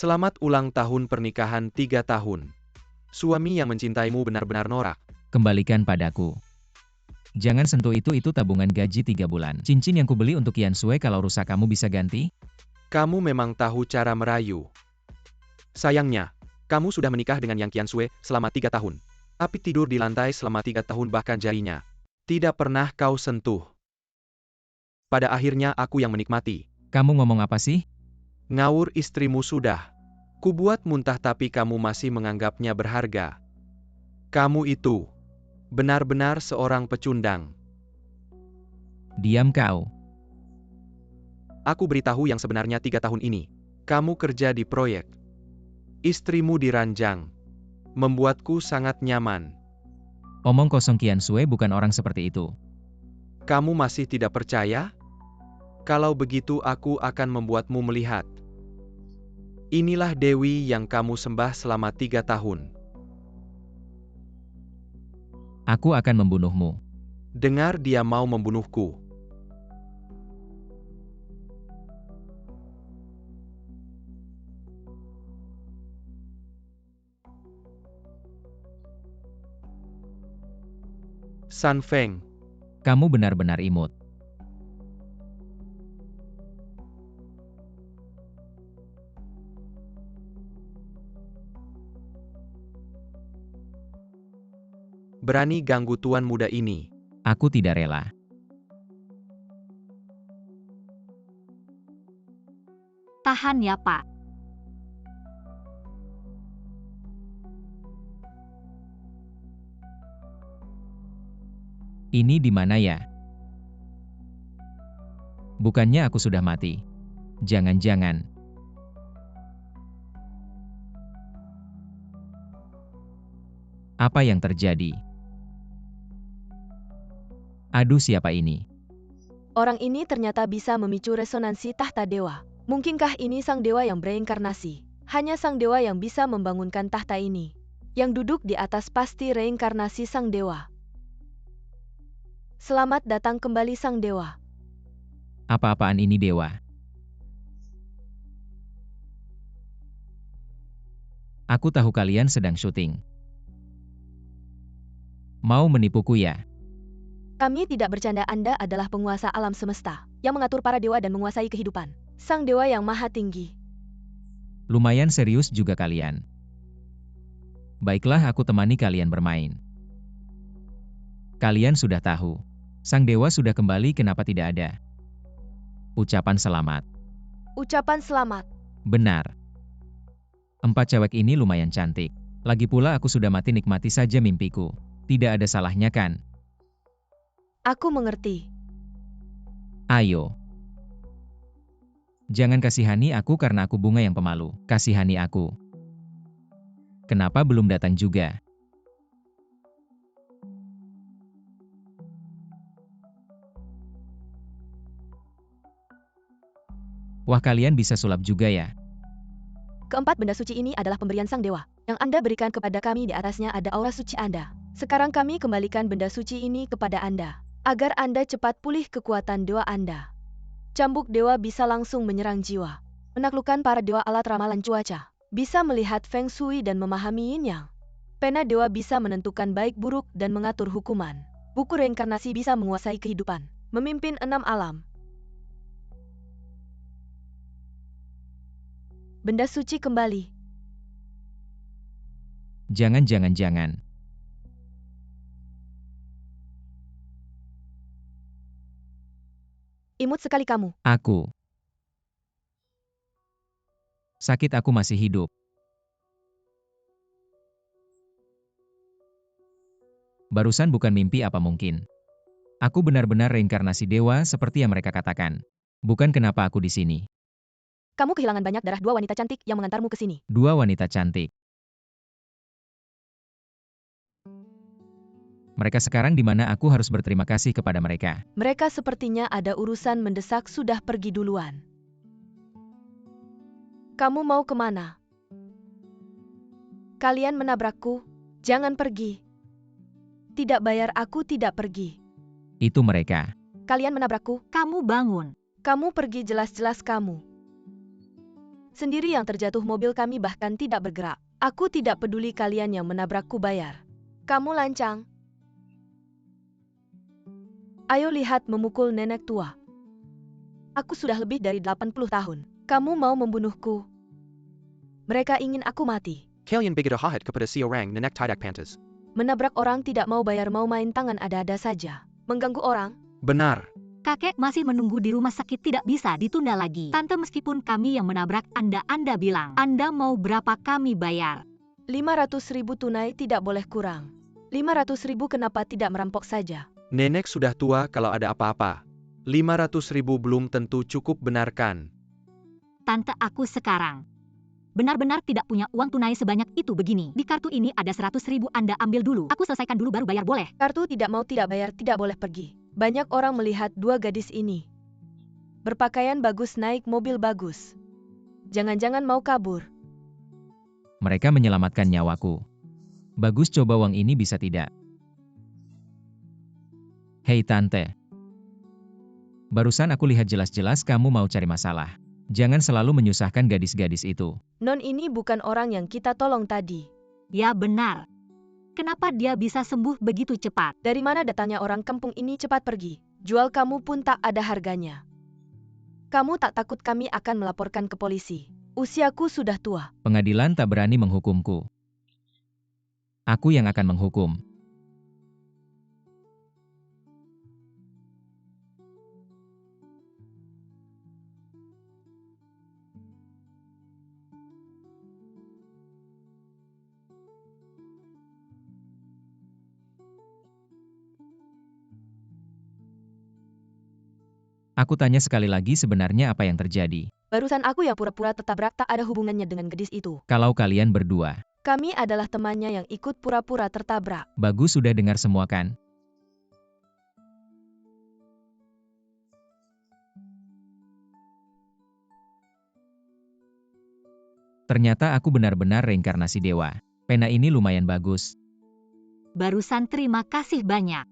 Selamat ulang tahun pernikahan 3 tahun. Suami yang mencintaimu benar-benar norak. Kembalikan padaku. Jangan sentuh itu tabungan gaji 3 bulan. Cincin yang kubeli untuk Yan Sue kalau rusak kamu bisa ganti? Kamu memang tahu cara merayu. Sayangnya, kamu sudah menikah dengan Yang Qiansue selama 3 tahun. Tapi tidur di lantai selama 3 tahun bahkan jarinya tidak pernah kau sentuh. Pada akhirnya aku yang menikmati. Kamu ngomong apa sih? Ngawur istrimu sudah. Kubuat muntah tapi kamu masih menganggapnya berharga. Kamu itu benar-benar seorang pecundang. Diam kau. Aku beritahu yang sebenarnya 3 tahun ini. Kamu kerja di proyek. Istrimu diranjang. Membuatku sangat nyaman. Omong kosong, Qian Sue bukan orang seperti itu. Kamu masih tidak percaya? Kalau begitu aku akan membuatmu melihat. Inilah Dewi yang kamu sembah selama 3 tahun. Aku akan membunuhmu. Dengar dia mau membunuhku. San Feng. Kamu benar-benar imut. Berani ganggu tuan muda ini. Aku tidak rela. Tahan ya, Pak. Ini di mana ya? Bukannya aku sudah mati? Jangan-jangan. Apa yang terjadi? Aduh, siapa ini? Orang ini ternyata bisa memicu resonansi tahta dewa. Mungkinkah ini sang dewa yang bereinkarnasi? Hanya sang dewa yang bisa membangunkan tahta ini. Yang duduk di atas pasti reinkarnasi sang dewa. Selamat datang kembali sang dewa. Apa-apaan ini dewa? Aku tahu kalian sedang syuting. Mau menipuku ya? Kami tidak bercanda, Anda adalah penguasa alam semesta, yang mengatur para dewa dan menguasai kehidupan. Sang dewa yang maha tinggi. Lumayan serius juga kalian. Baiklah, aku temani kalian bermain. Kalian sudah tahu. Sang dewa sudah kembali, kenapa tidak ada ucapan selamat? Ucapan selamat. Benar. 4 cewek ini lumayan cantik. Lagi pula aku sudah mati, nikmati saja mimpiku. Tidak ada salahnya kan? Aku mengerti. Ayo. Jangan kasihani aku karena aku bunga yang pemalu. Kasihani aku. Kenapa belum datang juga? Wah, kalian bisa sulap juga ya? Keempat benda suci ini adalah pemberian sang dewa, yang Anda berikan kepada kami. Di atasnya ada aura suci Anda. Sekarang kami kembalikan benda suci ini kepada Anda, agar Anda cepat pulih kekuatan dewa Anda. Cambuk dewa bisa langsung menyerang jiwa, menaklukkan para dewa, alat ramalan cuaca, bisa melihat feng shui dan memahami yin yang. Pena dewa bisa menentukan baik buruk dan mengatur hukuman. Buku reinkarnasi bisa menguasai kehidupan, memimpin 6 alam. Benda suci kembali. Jangan. Imut sekali kamu. Aku. Sakit, aku masih hidup. Barusan bukan mimpi apa mungkin? Aku benar-benar reinkarnasi dewa seperti yang mereka katakan. Bukan, kenapa aku di sini? Kamu kehilangan banyak darah 2 wanita cantik yang mengantarmu ke sini. 2 wanita cantik. Mereka sekarang di mana? Aku harus berterima kasih kepada mereka. Mereka sepertinya ada urusan mendesak, sudah pergi duluan. Kamu mau kemana? Kalian menabrakku? Jangan pergi. Tidak bayar, aku tidak pergi. Itu mereka. Kalian menabrakku? Kamu bangun. Kamu pergi, jelas-jelas kamu. Sendiri yang terjatuh mobil kami bahkan tidak bergerak. Aku tidak peduli kalian yang menabrakku bayar. Kamu lancang. Ayo lihat memukul nenek tua. Aku sudah lebih dari 80 tahun. Kamu mau membunuhku? Mereka ingin aku mati. Kalian begitu jahat kepada si orang nenek tidak pantas. Menabrak orang tidak mau bayar, mau main tangan ada-ada saja. Mengganggu orang? Benar. Kakek masih menunggu di rumah sakit, tidak bisa ditunda lagi. Tante, meskipun kami yang menabrak Anda bilang, Anda mau berapa kami bayar? 500.000 tunai, tidak boleh kurang. 500.000, kenapa tidak merampok saja? Nenek sudah tua, kalau ada apa-apa. 500.000 belum tentu cukup, benarkan? Tante, aku sekarang benar-benar tidak punya uang tunai sebanyak itu. Begini, di kartu ini ada 100.000, Anda ambil dulu. Aku selesaikan dulu baru bayar, boleh? Kartu tidak mau, tidak bayar, tidak boleh pergi. Banyak orang melihat dua gadis ini. Berpakaian bagus, naik mobil bagus. Jangan-jangan mau kabur. Mereka menyelamatkan nyawaku. Bagus, coba uang ini bisa tidak? Hei tante. Barusan aku lihat jelas-jelas kamu mau cari masalah. Jangan selalu menyusahkan gadis-gadis itu. Non ini bukan orang yang kita tolong tadi. Ya benar. Kenapa dia bisa sembuh begitu cepat? Dari mana datangnya orang kampung ini cepat pergi? Jual kamu pun tak ada harganya. Kamu tak takut kami akan melaporkan ke polisi? Usiaku sudah tua. Pengadilan tak berani menghukumku. Aku yang akan menghukum. Aku tanya sekali lagi, sebenarnya apa yang terjadi? Barusan aku yang pura-pura tertabrak, tak ada hubungannya dengan gadis itu. Kalau kalian berdua, Kami adalah temannya yang ikut pura-pura tertabrak. Bagus, sudah dengar semua kan? Ternyata aku benar-benar reinkarnasi dewa. Pena ini lumayan bagus. Barusan terima kasih banyak.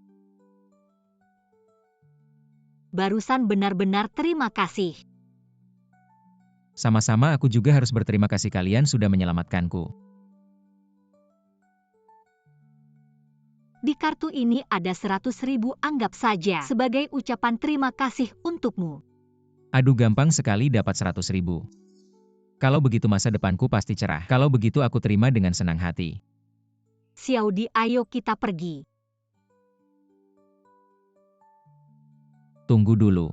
Barusan benar-benar terima kasih. Sama-sama, aku juga harus berterima kasih, kalian sudah menyelamatkanku. Di kartu ini ada 100.000, anggap saja sebagai ucapan terima kasih untukmu. Aduh, gampang sekali dapat 100.000. Kalau begitu masa depanku pasti cerah. Kalau begitu aku terima dengan senang hati. Xiaodi, ayo kita pergi. Tunggu dulu.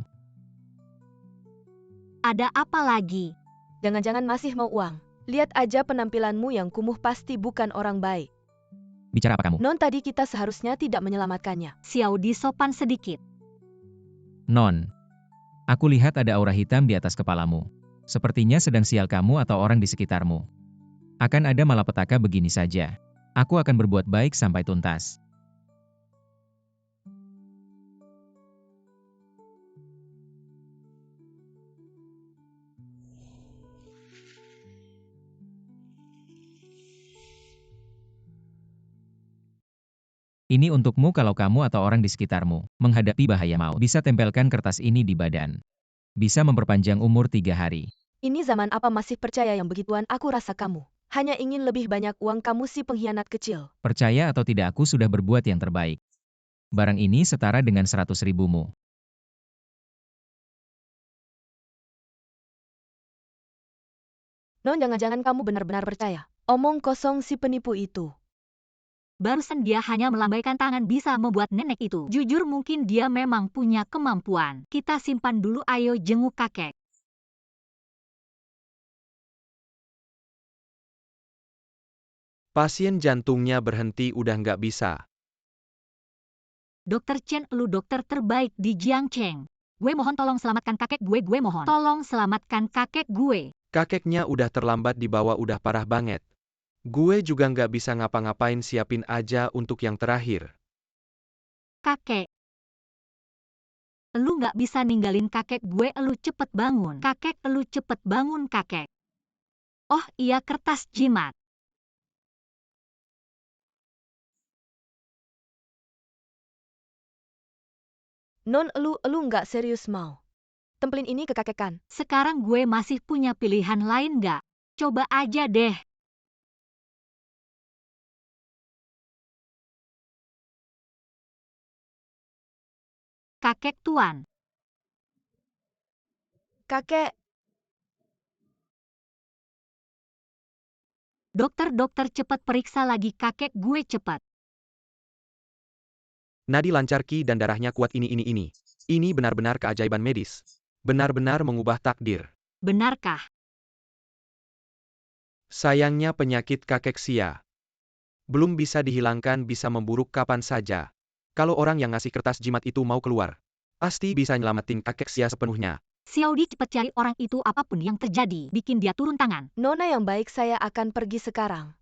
Ada apa lagi? Jangan-jangan masih mau uang. Lihat aja penampilanmu yang kumuh, pasti bukan orang baik. Bicara apa kamu? Non, tadi kita seharusnya tidak menyelamatkannya. Xiaodi, sopan sedikit. Non. Aku lihat ada aura hitam di atas kepalamu. Sepertinya sedang sial kamu atau orang di sekitarmu. Akan ada malapetaka begini saja. Aku akan berbuat baik sampai tuntas. Ini untukmu kalau kamu atau orang di sekitarmu menghadapi bahaya mau. Bisa tempelkan kertas ini di badan. Bisa memperpanjang umur 3 hari. Ini zaman apa masih percaya yang begituan? Aku rasa kamu hanya ingin lebih banyak uang, kamu si pengkhianat kecil. Percaya atau tidak, aku sudah berbuat yang terbaik. Barang ini setara dengan 100.000-mu. Non, jangan-jangan kamu benar-benar percaya? Omong kosong si penipu itu. Barusan dia hanya melambaikan tangan bisa membuat nenek itu. Jujur mungkin dia memang punya kemampuan. Kita simpan dulu, ayo jenguk kakek. Pasien jantungnya berhenti, udah nggak bisa. Dokter Chen, lu dokter terbaik di Jiangcheng. Gue mohon tolong selamatkan kakek gue mohon. Tolong selamatkan kakek gue. Kakeknya udah terlambat dibawa, udah parah banget. Gue juga nggak bisa ngapa-ngapain, siapin aja untuk yang terakhir. Kakek. Lu nggak bisa ninggalin kakek gue, lu cepet bangun. Kakek, lu cepet bangun kakek. Oh iya, kertas jimat. Non, elu nggak serius mau. Templin ini kekakekkan. Sekarang gue masih punya pilihan lain nggak? Coba aja deh. Kakek Tuan. Kakek, Dokter cepat periksa lagi kakek gue cepat. Nadi lancar Ki dan darahnya kuat ini. Ini benar-benar keajaiban medis. Benar-benar mengubah takdir. Benarkah? Sayangnya penyakit kakeksia belum bisa dihilangkan, bisa memburuk kapan saja. Kalau orang yang ngasih kertas jimat itu mau keluar, pasti bisa nyelamatin kakeksia sepenuhnya. Xiaodi cepat cari orang itu apapun yang terjadi. Bikin dia turun tangan. Nona yang baik, saya akan pergi sekarang.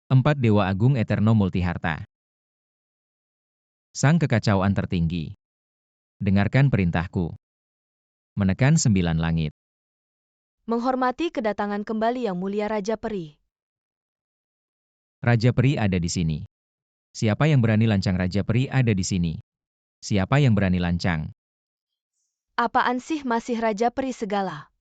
Empat Dewa Agung Eterno Multiharta. Sang kekacauan tertinggi. Dengarkan perintahku. Menekan 9 langit. Menghormati kedatangan kembali Yang Mulia Raja Peri. Raja Peri ada di sini. Siapa yang berani lancang? Raja Peri ada di sini. Siapa yang berani lancang? Apaan sih masih Raja Peri segala?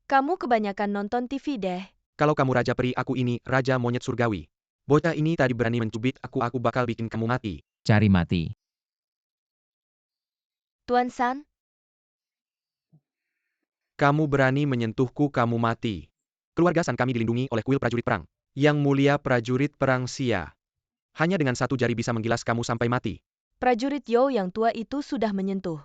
Kamu kebanyakan nonton TV deh. Kalau kamu Raja Peri, aku ini Raja Monyet Surgawi. Bocah ini tadi berani mencubit aku bakal bikin kamu mati. Cari mati. Tuan San, Kamu berani menyentuhku, kamu mati. Keluarga San kami dilindungi oleh kuil prajurit perang. Yang mulia prajurit perang Xia. Hanya dengan satu jari bisa menggilas kamu sampai mati. prajurit Yo yang tua itu sudah menyentuh.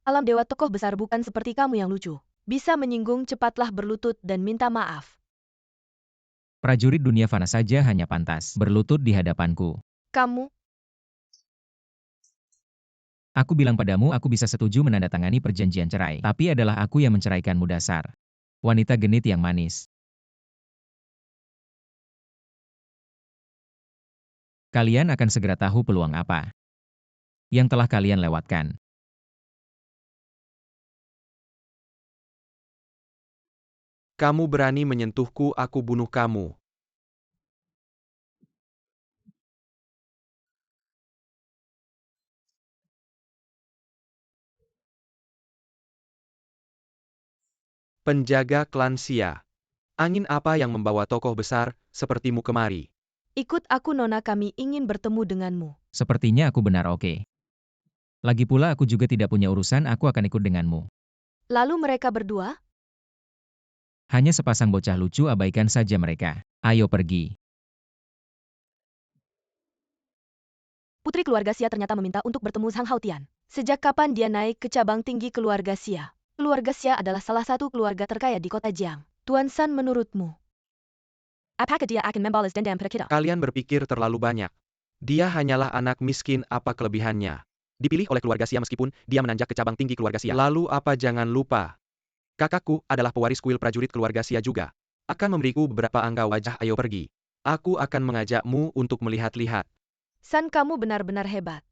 Alam dewa tokoh besar bukan seperti kamu yang lucu. Bisa menyinggung, cepatlah berlutut dan minta maaf. Prajurit dunia fana saja hanya pantas berlutut di hadapanku. Kamu, Aku bilang padamu aku bisa setuju menandatangani perjanjian cerai. Tapi adalah aku yang menceraikanmu, dasar wanita genit yang manis. Kalian akan segera tahu peluang apa yang telah kalian lewatkan. Kamu berani menyentuhku, aku bunuh kamu. Penjaga klan Xia. Angin apa yang membawa tokoh besar sepertimu kemari? ikut aku Nona, kami ingin bertemu denganmu. Sepertinya aku benar, oke. Lagi pula aku juga tidak punya urusan, aku akan ikut denganmu. Lalu mereka berdua? Hanya sepasang bocah lucu, abaikan saja mereka. Ayo pergi. Putri keluarga Xia ternyata meminta untuk bertemu Zhang Haotian. Sejak kapan dia naik ke cabang tinggi keluarga Xia? Keluarga Xia adalah salah satu keluarga terkaya di kota Jiang. Tuan San, menurutmu? Apakah dia akan membalas dendam pada kita? Kalian berpikir terlalu banyak. Dia hanyalah anak miskin, apa kelebihannya? Dipilih oleh keluarga Xia meskipun dia menanjak ke cabang tinggi keluarga Xia. Lalu apa, jangan lupa. Kakakku adalah pewaris kuil prajurit keluarga Xia juga. Akan memberiku beberapa angka wajah, ayo pergi. Aku akan mengajakmu untuk melihat-lihat. San, kamu benar-benar hebat.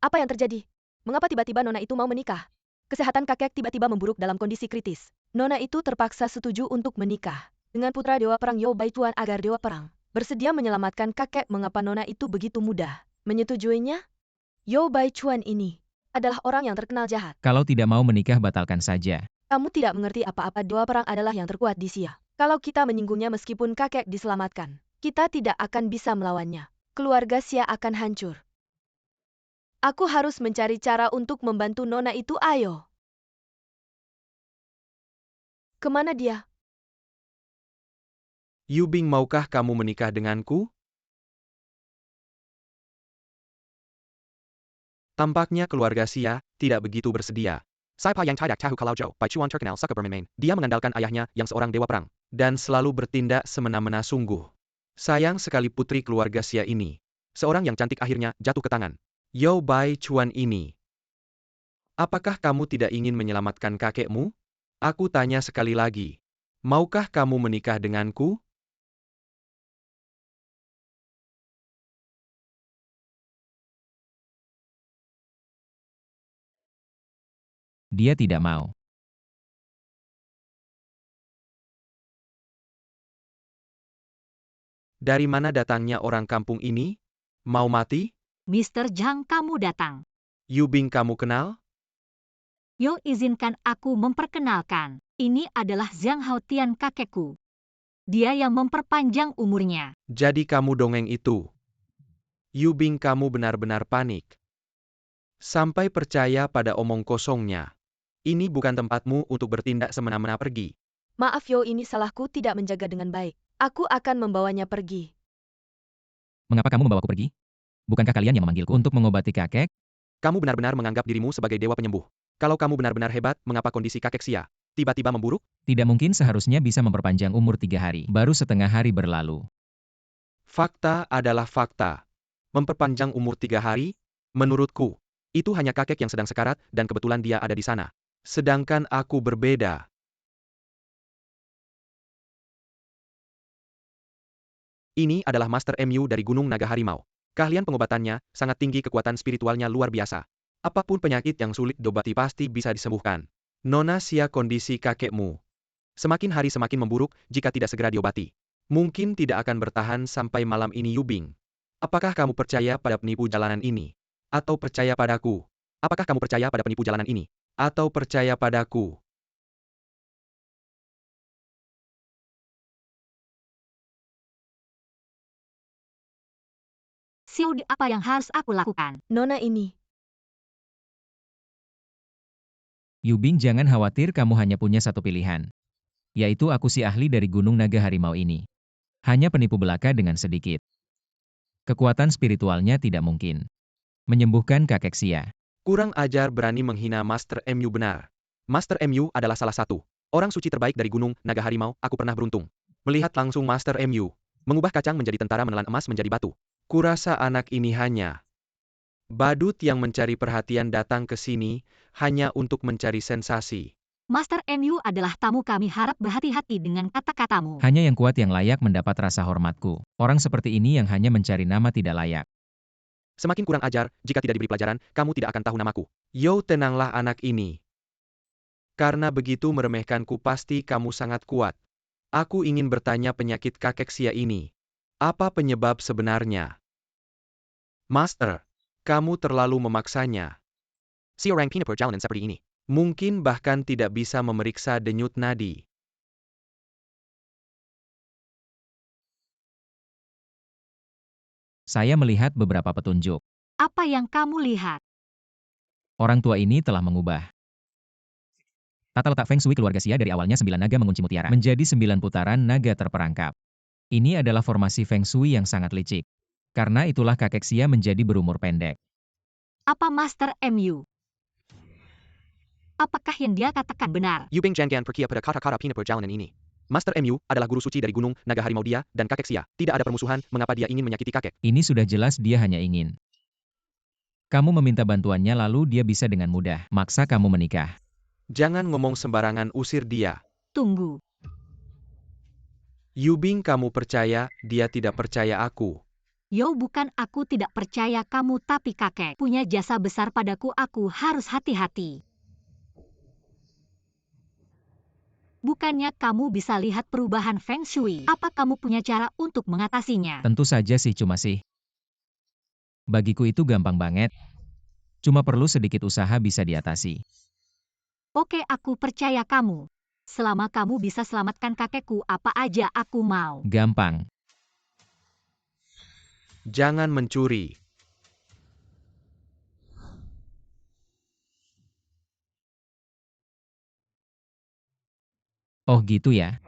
Apa yang terjadi? Mengapa tiba-tiba Nona itu mau menikah? Kesehatan kakek tiba-tiba memburuk dalam kondisi kritis. Nona itu terpaksa setuju untuk menikah dengan putra Dewa Perang Yo Baichuan agar Dewa Perang bersedia menyelamatkan kakek. Mengapa Nona itu begitu mudah menyetujuinya? Yo Baichuan ini adalah orang yang terkenal jahat. Kalau tidak mau menikah, batalkan saja. Kamu tidak mengerti apa-apa. Dewa Perang adalah yang terkuat di Xia. Kalau kita menyinggungnya meskipun kakek diselamatkan, kita tidak akan bisa melawannya. Keluarga Xia akan hancur. Aku harus mencari cara untuk membantu Nona itu, ayo. Kemana dia? Yubing, maukah kamu menikah denganku? Tampaknya keluarga Xia tidak begitu bersedia. Saipa yang tidak tahu kalau Zhou Baichuan terkenal suka bermain-main. Dia mengandalkan ayahnya yang seorang dewa perang dan selalu bertindak semena-mena sungguh. Sayang sekali putri keluarga Xia ini. Seorang yang cantik akhirnya jatuh ke tangan Yo Baichuan ini. Apakah kamu tidak ingin menyelamatkan kakekmu? Aku tanya sekali lagi. Maukah kamu menikah denganku? Dia tidak mau. Dari mana datangnya orang kampung ini? Mau mati? Mr. Zhang, kamu datang. Yubing kamu kenal? Yo, izinkan aku memperkenalkan. Ini adalah Zhang Haotian, kakekku. Dia yang memperpanjang umurnya. Jadi kamu dongeng itu. Yubing kamu benar-benar panik. Sampai percaya pada omong kosongnya. Ini bukan tempatmu untuk bertindak semena-mena pergi. Maaf Yo, ini salahku tidak menjaga dengan baik. Aku akan membawanya pergi. Mengapa kamu membawaku pergi? Bukankah kalian yang memanggilku untuk mengobati kakek? Kamu benar-benar menganggap dirimu sebagai dewa penyembuh. Kalau kamu benar-benar hebat, mengapa kondisi kakek Xia tiba-tiba memburuk? Tidak mungkin, seharusnya bisa memperpanjang umur 3 hari. Baru setengah hari berlalu. Fakta adalah fakta. Memperpanjang umur 3 hari? Menurutku, itu hanya kakek yang sedang sekarat dan kebetulan dia ada di sana. Sedangkan aku berbeda. Ini adalah Master MU dari Gunung Naga Harimau. Keahlian pengobatannya sangat tinggi, kekuatan spiritualnya luar biasa. Apapun penyakit yang sulit diobati pasti bisa disembuhkan. Nona Xia, kondisi kakekmu semakin hari semakin memburuk jika tidak segera diobati. Mungkin tidak akan bertahan sampai malam ini. Yubing, apakah kamu percaya pada penipu jalanan ini? Atau percaya padaku? Apakah kamu percaya pada penipu jalanan ini? Atau percaya padaku? Xiaodi, apa yang harus aku lakukan? Nona ini. Yubing, jangan khawatir, kamu hanya punya satu pilihan. Yaitu aku, si ahli dari Gunung Naga Harimau ini. Hanya penipu belaka dengan sedikit kekuatan spiritualnya tidak mungkin menyembuhkan kakek Xia. Kurang ajar, berani menghina Master MU. Benar. Master MU adalah salah satu orang suci terbaik dari Gunung Naga Harimau. Aku pernah beruntung melihat langsung Master MU mengubah kacang menjadi tentara, menelan emas menjadi batu. Kurasa anak ini hanya badut yang mencari perhatian, datang ke sini hanya untuk mencari sensasi. Master MU adalah tamu, kami harap berhati-hati dengan kata-katamu. Hanya yang kuat yang layak mendapat rasa hormatku. Orang seperti ini yang hanya mencari nama tidak layak. Semakin kurang ajar, jika tidak diberi pelajaran, kamu tidak akan tahu namaku. Yo, tenanglah anak ini. Karena begitu meremehkanku, pasti kamu sangat kuat. Aku ingin bertanya, penyakit kakek Xia ini, apa penyebab sebenarnya? Master, kamu terlalu memaksanya. Si orang pina perjalanan seperti ini. Mungkin bahkan tidak bisa memeriksa denyut nadi. Saya melihat beberapa petunjuk. Apa yang kamu lihat? Orang tua ini telah mengubah tata letak Feng Shui keluarga Xia. Dari awalnya 9 naga mengunci mutiara menjadi 9 putaran naga terperangkap. Ini adalah formasi Feng Shui yang sangat licik. Karena itulah kakek Xia menjadi berumur pendek. Apa Master MU? Apakah yang dia katakan benar? Yubing jangan percaya pada kata-kata pina perjalanan ini. Master MU adalah guru suci dari Gunung Naga Harimau. Dia dan kakek Xia tidak ada permusuhan. Mengapa dia ingin menyakiti kakek? Ini sudah jelas dia hanya ingin kamu meminta bantuannya, lalu dia bisa dengan mudah maksa kamu menikah. Jangan ngomong sembarangan, usir dia. Tunggu. Yubing, kamu percaya dia tidak percaya aku? Yo, bukan aku tidak percaya kamu, tapi kakek punya jasa besar padaku. Aku harus hati-hati. Bukannya kamu bisa lihat perubahan Feng Shui? Apa kamu punya cara untuk mengatasinya? Tentu saja sih, cuma sih. Bagiku itu gampang banget. Cuma perlu sedikit usaha bisa diatasi. Oke, aku percaya kamu. Selama kamu bisa selamatkan kakekku, apa aja aku mau. Gampang. Jangan mencuri. Oh gitu ya.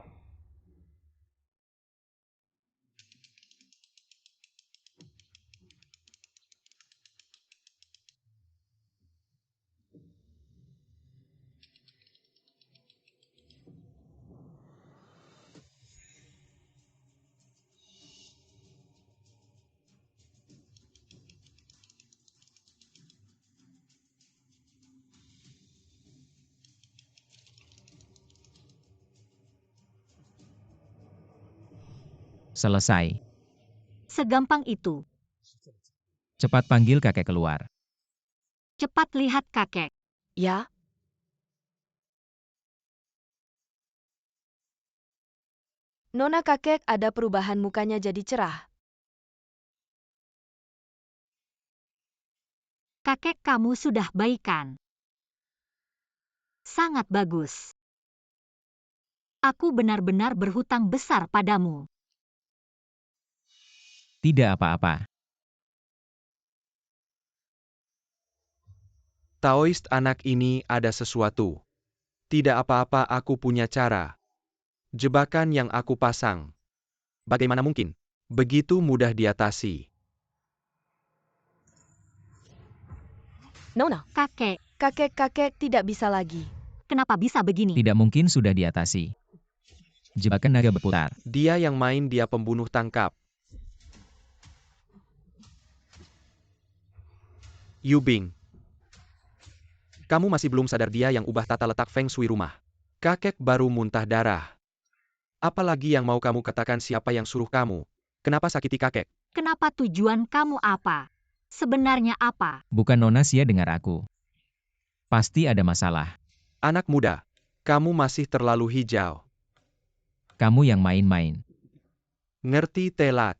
Selesai. Segampang itu. Cepat panggil kakek keluar. Cepat lihat kakek. Ya, Nona kakek, ada perubahan, mukanya jadi cerah. Kakek kamu sudah baikan. Sangat bagus. Aku benar-benar berhutang besar padamu. Tidak apa-apa. Taoist, anak ini ada sesuatu. Tidak apa-apa, aku punya cara. Jebakan yang aku pasang. Bagaimana mungkin? Begitu mudah diatasi. Nona, Kakek, kakek tidak bisa lagi. kenapa bisa begini? Tidak mungkin sudah diatasi. Jebakan naga berputar. Dia yang main, dia pembunuh tangkap. Yubing. Kamu masih belum sadar dia yang ubah tata letak feng shui rumah. Kakek baru muntah darah. Apalagi yang mau kamu katakan, siapa yang suruh kamu? Kenapa sakiti kakek? Kenapa, tujuan kamu apa? Sebenarnya apa? Bukan Nona Sia, dengar aku. Pasti ada masalah. Anak muda, kamu masih terlalu hijau. Kamu yang main-main. Ngerti telat.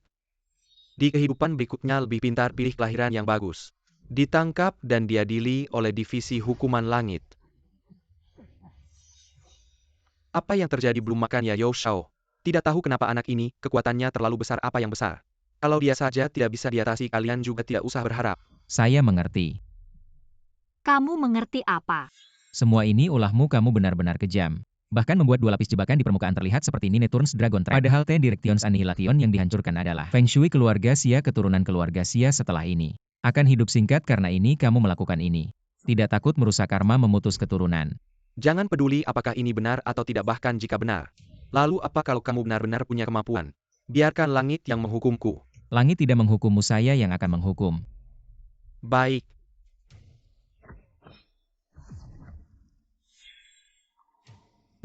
Di kehidupan berikutnya lebih pintar pilih kelahiran yang bagus. Ditangkap dan diadili oleh divisi hukuman langit. Apa yang terjadi belum makan ya Yo Shao? Tidak tahu kenapa anak ini, kekuatannya terlalu besar. Apa yang besar? Kalau dia saja tidak bisa diatasi, kalian juga tidak usah berharap. Saya mengerti. Kamu mengerti apa? Semua ini ulahmu, kamu benar-benar kejam. Bahkan membuat 2 lapis jebakan di permukaan terlihat seperti Nine Turns Dragon Trap. Padahal Ten Directions Annihilation yang dihancurkan adalah Feng Shui keluarga Xia, keturunan keluarga Xia setelah ini. Akan hidup singkat karena ini kamu melakukan ini. Tidak takut merusak karma, memutus keturunan. Jangan peduli apakah ini benar atau tidak, bahkan jika benar. Lalu apa kalau kamu benar-benar punya kemampuan? Biarkan langit yang menghukumku. Langit tidak menghukummu, saya yang akan menghukum. Baik.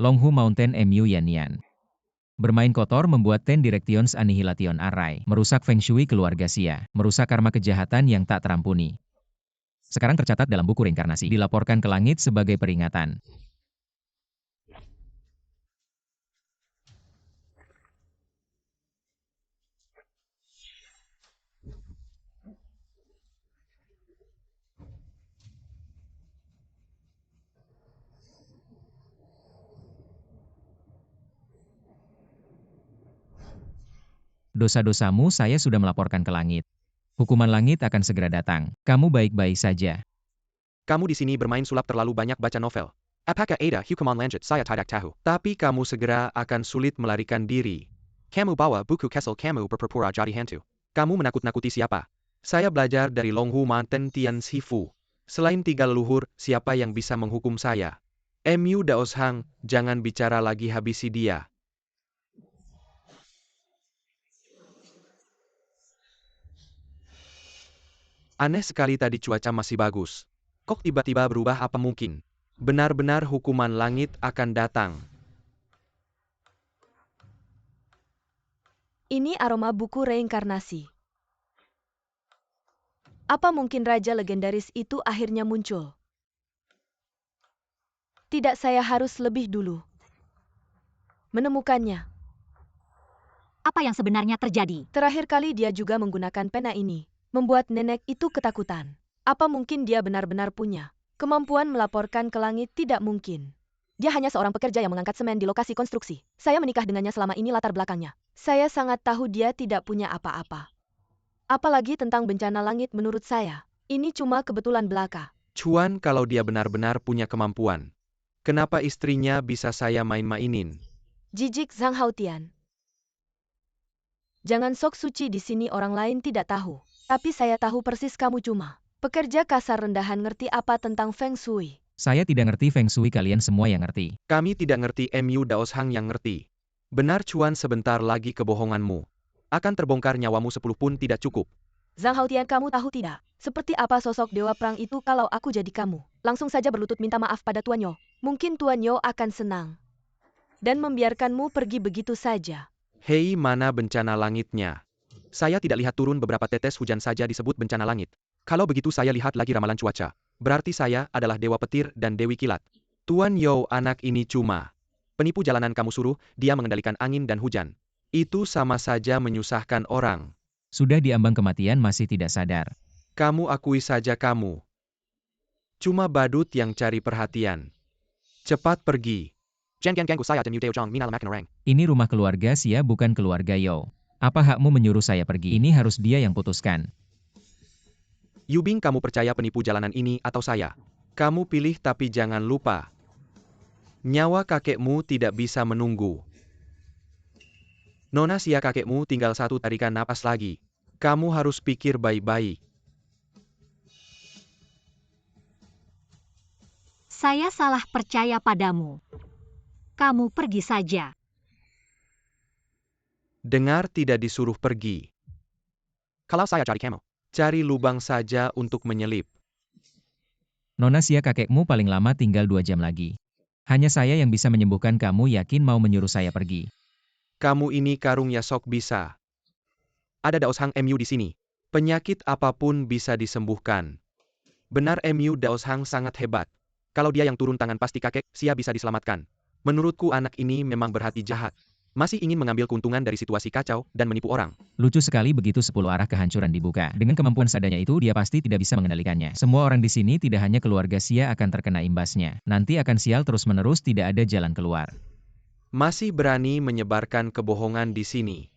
Longhu Mountain Mu Yanyan. Bermain kotor membuat Ten Directions Annihilation Array, merusak Feng Shui keluarga Xia, merusak karma kejahatan yang tak terampuni. Sekarang tercatat dalam buku reinkarnasi, dilaporkan ke langit sebagai peringatan. Dosa-dosamu saya sudah melaporkan ke langit. Hukuman langit akan segera datang. Kamu baik-baik saja. Kamu di sini bermain sulap, terlalu banyak baca novel. Apakah ada hukuman lanjut, saya tidak tahu. Tapi kamu segera akan sulit melarikan diri. Kamu bawa buku Kesel, kamu berpura-pura jadi hantu. Kamu menakut-nakuti siapa? Saya belajar dari Longhu Mountain Tian Sifu. Selain 3 leluhur, siapa yang bisa menghukum saya? Mu Daoshang, jangan bicara lagi, habisi dia. Aneh sekali, tadi cuaca masih bagus. Kok tiba-tiba berubah? Apa mungkin benar-benar hukuman langit akan datang? Ini aroma buku reinkarnasi. Apa mungkin raja legendaris itu akhirnya muncul? Tidak, saya harus lebih dulu menemukannya. Apa yang sebenarnya terjadi? Terakhir kali dia juga menggunakan pena ini, membuat nenek itu ketakutan. Apa mungkin dia benar-benar punya kemampuan melaporkan ke langit? Tidak mungkin. Dia hanya seorang pekerja yang mengangkat semen di lokasi konstruksi. Saya menikah dengannya, selama ini latar belakangnya. Saya sangat tahu dia tidak punya apa-apa. Apalagi tentang bencana langit, menurut saya. Ini cuma kebetulan belaka. Cuan, kalau dia benar-benar punya kemampuan, kenapa istrinya bisa saya main-mainin? Jijik Zhang Haotian. Jangan sok suci di sini, orang lain tidak tahu. Tapi saya tahu persis kamu cuma pekerja kasar rendahan. Ngerti apa tentang Feng Shui? Saya tidak ngerti Feng Shui, kalian semua yang ngerti. Kami tidak ngerti, Mu Daoshang yang ngerti. Benar Cuan, sebentar lagi kebohonganmu akan terbongkar, nyawamu 10 pun tidak cukup. Zhang Haotian, kamu tahu tidak seperti apa sosok dewa perang itu? Kalau aku jadi kamu, langsung saja berlutut minta maaf pada Tuan Yo. Mungkin Tuan Yo akan senang dan membiarkanmu pergi begitu saja. Hei, mana bencana langitnya? Saya tidak lihat turun beberapa tetes hujan saja disebut bencana langit. Kalau begitu saya lihat lagi ramalan cuaca. Berarti saya adalah dewa petir dan dewi kilat. Tuan Yo, anak ini cuma Penipu jalanan kamu suruh dia mengendalikan angin dan hujan. Itu sama saja menyusahkan orang. Sudah diambang kematian masih tidak sadar. Kamu akui saja kamu. Cuma badut yang cari perhatian. Cepat pergi. Ini rumah keluarga Xia bukan keluarga Yao. Apa hakmu menyuruh saya pergi? Ini harus dia yang putuskan. Yubing, kamu percaya penipu jalanan ini atau saya? Kamu pilih, tapi jangan lupa. Nyawa kakekmu tidak bisa menunggu. Nona Xia, kakekmu tinggal satu tarikan napas lagi. Kamu harus pikir baik-baik. Saya salah percaya padamu. Kamu pergi saja. Dengar, tidak disuruh pergi. Kalau saya cari kamu, cari lubang saja untuk menyelip. Nona Xia, kakekmu paling lama tinggal 2 jam lagi. Hanya saya yang bisa menyembuhkan kamu. Yakin mau menyuruh saya pergi? Kamu ini karung ya, sok bisa. Ada Daos Hang Mu di sini. Penyakit apapun bisa disembuhkan. Benar, Mu Daos Hang sangat hebat. Kalau dia yang turun tangan pasti kakek Xia bisa diselamatkan. Menurutku anak ini memang berhati jahat. Masih ingin mengambil keuntungan dari situasi kacau dan menipu orang. Lucu sekali begitu 10 arah kehancuran dibuka. Dengan kemampuan seadanya itu dia pasti tidak bisa mengendalikannya. Semua orang di sini, tidak hanya keluarga Xia, akan terkena imbasnya. Nanti akan sial terus-menerus, tidak ada jalan keluar. Masih berani menyebarkan kebohongan di sini.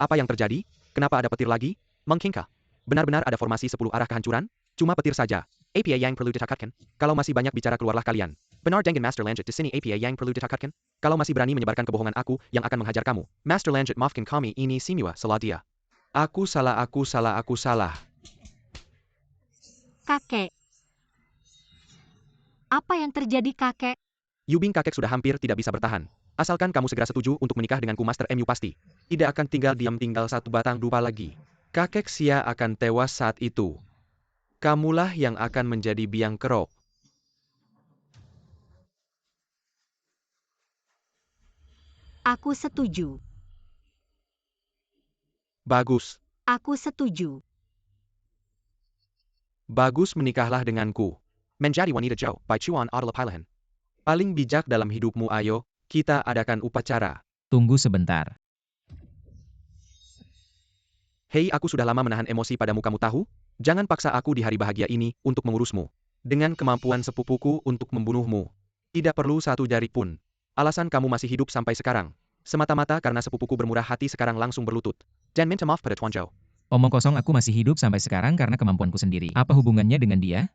Apa yang terjadi? Kenapa ada petir lagi? Mengkingkah? Benar-benar ada formasi 10 arah kehancuran? Cuma petir saja. APA yang perlu ditakatkan. Kalau masih banyak bicara, keluarlah kalian. Benar dengan Master Lanjut di sini. APA yang perlu ditakatkan. Kalau masih berani menyebarkan kebohongan, aku yang akan menghajar kamu. Master Lanjut, maafkan kami, ini semua salah dia. Aku salah. Kakek. Apa yang terjadi, kakek? Yubing, kakek sudah hampir tidak bisa bertahan. Asalkan kamu segera setuju untuk menikah denganku, Master Mu pasti tidak akan tinggal diam, tinggal satu batang dupa lagi. Kakek Xia akan tewas saat itu. Kamulah yang akan menjadi biang kerok. Aku setuju. Bagus. Aku setuju. Bagus, menikahlah denganku. Menjadi wanita Zhou, by Chuan adalah pilihan paling bijak dalam hidupmu. Ayo, kita adakan upacara. Tunggu sebentar. Hei, aku sudah lama menahan emosi padamu, kamu tahu? Jangan paksa aku di hari bahagia ini untuk mengurusmu. Dengan kemampuan sepupuku untuk membunuhmu. Tidak perlu satu jari pun. Alasan kamu masih hidup sampai sekarang. Semata-mata karena sepupuku bermurah hati sekarang langsung berlutut. Dan minta maaf pada Tuan Zhou. Omong kosong, aku masih hidup sampai sekarang karena kemampuanku sendiri. Apa hubungannya dengan dia?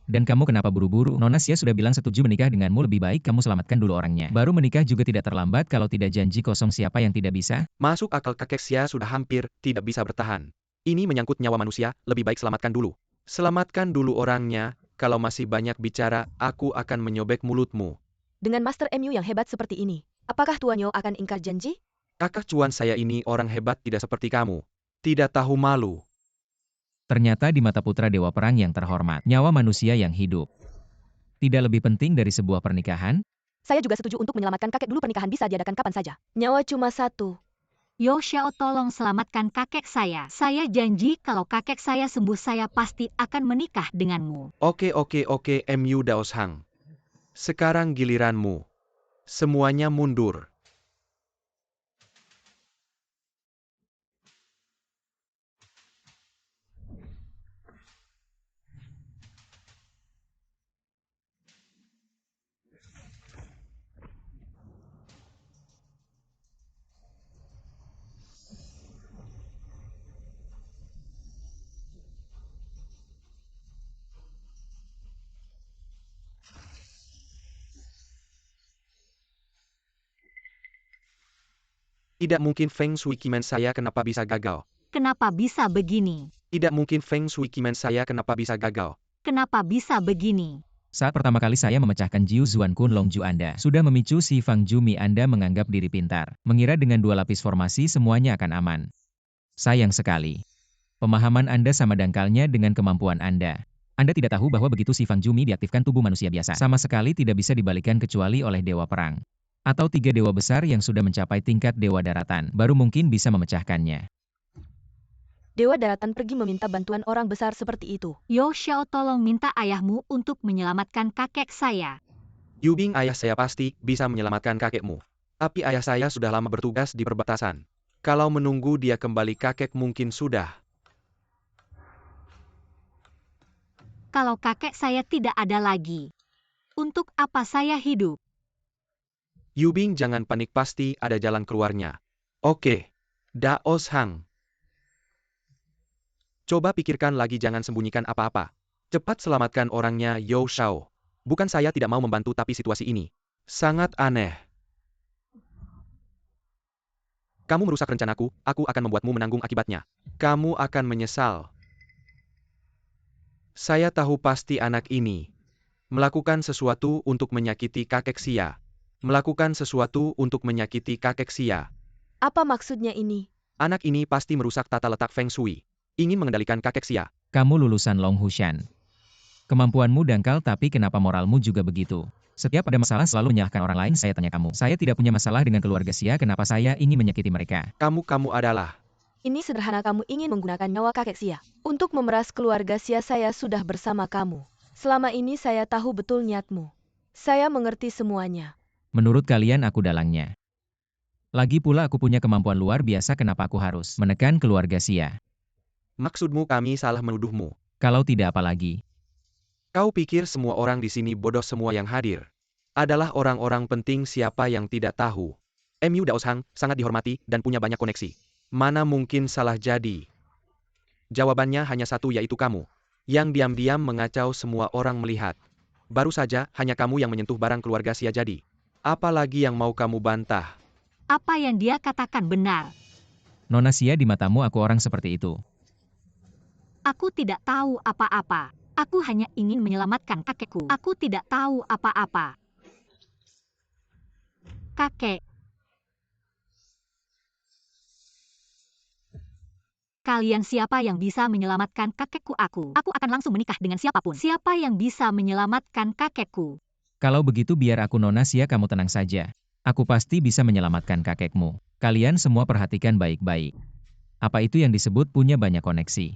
Dan kamu kenapa buru-buru? Nona Xia sudah bilang setuju menikah denganmu, lebih baik kamu selamatkan dulu orangnya. Baru menikah juga tidak terlambat, kalau tidak janji kosong siapa yang tidak bisa? Masuk akal, kakek Xia sudah hampir tidak bisa bertahan. Ini menyangkut nyawa manusia, lebih baik selamatkan dulu. Selamatkan dulu orangnya, kalau masih banyak bicara, aku akan menyobek mulutmu. Dengan Master Mu yang hebat seperti ini, apakah Tuan Yo akan ingkar janji? Kakak cuan saya ini orang hebat, tidak seperti kamu. Tidak tahu malu. Ternyata di mata putra Dewa Perang yang terhormat, nyawa manusia yang hidup tidak lebih penting dari sebuah pernikahan? Saya juga setuju untuk menyelamatkan kakek dulu, pernikahan bisa diadakan kapan saja. Nyawa cuma satu. Yo Xiao, tolong selamatkan kakek saya. Saya janji kalau kakek saya sembuh, saya pasti akan menikah denganmu. Oke, Mu Daos Hang. Sekarang giliranmu. Semuanya mundur. Tidak mungkin Feng Shui Kimen saya kenapa bisa gagal. Kenapa bisa begini? Tidak mungkin Feng Shui Kimen saya kenapa bisa gagal. Kenapa bisa begini? Saat pertama kali saya memecahkan Jiu Zuan Kun Long Ju, Anda sudah memicu si Fang Jumi. Anda menganggap diri pintar, mengira dengan 2 lapis formasi semuanya akan aman. Sayang sekali. Pemahaman Anda sama dangkalnya dengan kemampuan Anda. Anda tidak tahu bahwa begitu si Fang Jumi diaktifkan, tubuh manusia biasa sama sekali tidak bisa dibalikan kecuali oleh Dewa Perang. Atau 3 dewa besar yang sudah mencapai tingkat Dewa Daratan, baru mungkin bisa memecahkannya. Dewa Daratan pergi meminta bantuan orang besar seperti itu. Yo Xiao, tolong minta ayahmu untuk menyelamatkan kakek saya. Yubing, ayah saya pasti bisa menyelamatkan kakekmu. Tapi ayah saya sudah lama bertugas di perbatasan. Kalau menunggu dia kembali, kakek mungkin sudah. Kalau kakek saya tidak ada lagi, untuk apa saya hidup? Yubing, jangan panik, pasti ada jalan keluarnya. Oke. Daos Hang. Coba pikirkan lagi, jangan sembunyikan apa-apa. Cepat selamatkan orangnya, Yo Xiao. Bukan saya tidak mau membantu, tapi situasi ini sangat aneh. Kamu merusak rencanaku, aku akan membuatmu menanggung akibatnya. Kamu akan menyesal. Saya tahu pasti anak ini melakukan sesuatu untuk menyakiti kakek Xia. Melakukan sesuatu untuk menyakiti kakek Xia. Apa maksudnya ini? Anak ini pasti merusak tata letak Feng Shui. Ingin mengendalikan kakek Xia. Kamu lulusan Long Hushan. Kemampuanmu dangkal, tapi kenapa moralmu juga begitu? Setiap ada masalah selalu menyalahkan orang lain. Saya tanya kamu. Saya tidak punya masalah dengan keluarga Xia, kenapa saya ingin menyakiti mereka? Kamu adalah. Ini sederhana, kamu ingin menggunakan nyawa kakek Xia. Untuk memeras keluarga Xia, saya sudah bersama kamu. Selama ini saya tahu betul niatmu. Saya mengerti semuanya. Menurut kalian aku dalangnya. Lagi pula aku punya kemampuan luar biasa, kenapa aku harus menekan keluarga Xia? Maksudmu kami salah menuduhmu? Kalau tidak, apa lagi? Kau pikir semua orang di sini bodoh? Semua yang hadir adalah orang-orang penting. Siapa yang tidak tahu? MU Daos Hang sangat dihormati dan punya banyak koneksi. Mana mungkin salah jadi? Jawabannya hanya satu, yaitu kamu. Yang diam-diam mengacau, semua orang melihat. Baru saja hanya kamu yang menyentuh barang keluarga Xia jadi. Apalagi yang mau kamu bantah? Apa yang dia katakan benar. Nona Xia, di matamu aku orang seperti itu? Aku tidak tahu apa-apa. Aku hanya ingin menyelamatkan kakekku. Aku tidak tahu apa-apa. Kakek. Kalian siapa yang bisa menyelamatkan kakekku? Aku akan langsung menikah dengan siapapun. Siapa yang bisa menyelamatkan kakekku? Kalau begitu biar aku, Nona Xia, kamu tenang saja. Aku pasti bisa menyelamatkan kakekmu. Kalian semua perhatikan baik-baik. Apa itu yang disebut punya banyak koneksi?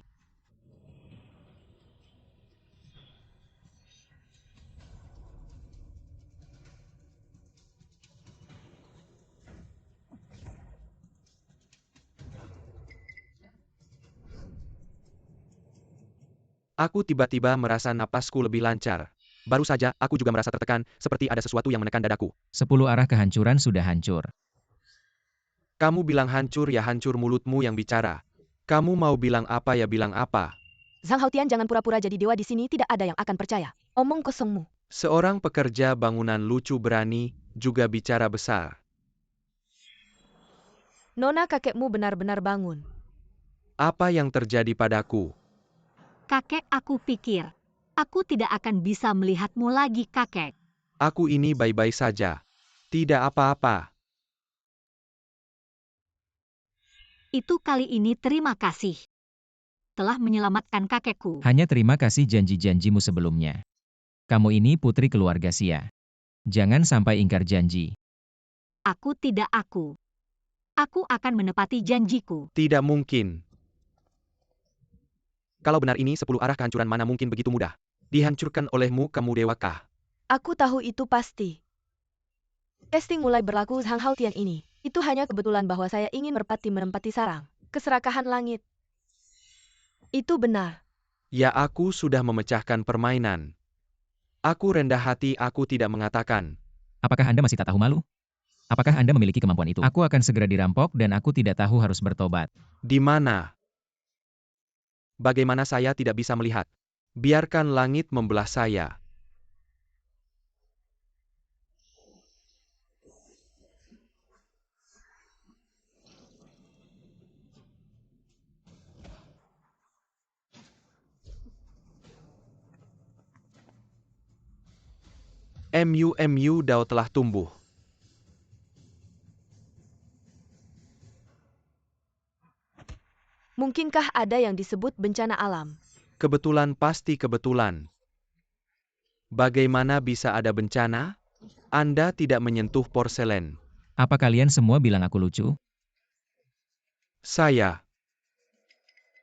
Aku tiba-tiba merasa napasku lebih lancar. Baru saja, aku juga merasa tertekan, seperti ada sesuatu yang menekan dadaku. 10 arah kehancuran sudah hancur. Kamu bilang hancur, ya hancur mulutmu yang bicara. Kamu mau bilang apa ya bilang apa? Zhang Haotian, jangan pura-pura jadi dewa di sini, tidak ada yang akan percaya. Omong kosongmu. Seorang pekerja bangunan lucu berani juga bicara besar. Nona, kakekmu benar-benar bangun. Apa yang terjadi padaku? Kakek, aku pikir. Aku tidak akan bisa melihatmu lagi, kakek. Aku ini baik-baik saja. Tidak apa-apa. Itu kali ini terima kasih. Telah menyelamatkan kakekku. Hanya terima kasih janji-janjimu sebelumnya. Kamu ini putri keluarga Xia. Jangan sampai ingkar janji. Aku tidak aku. Aku akan menepati janjiku. Tidak mungkin. Kalau benar ini 10 arah kehancuran, mana mungkin begitu mudah dihancurkan olehmu, kamu dewakah? Aku tahu itu pasti. Testing mulai berlaku Zhang Haotian ini. Itu hanya kebetulan bahwa saya ingin menempati sarang keserakahan langit. Itu benar. Ya, aku sudah memecahkan permainan. Aku rendah hati, aku tidak mengatakan. Apakah Anda masih tak tahu malu? Apakah Anda memiliki kemampuan itu? Aku akan segera dirampok dan aku tidak tahu harus bertobat. Di mana? Bagaimana saya tidak bisa melihat? Biarkan langit membelah saya. MU Dao telah tumbuh. Mungkinkah ada yang disebut bencana alam? Kebetulan, pasti kebetulan. Bagaimana bisa ada bencana? Anda tidak menyentuh porselen. Apa kalian semua bilang aku lucu? Saya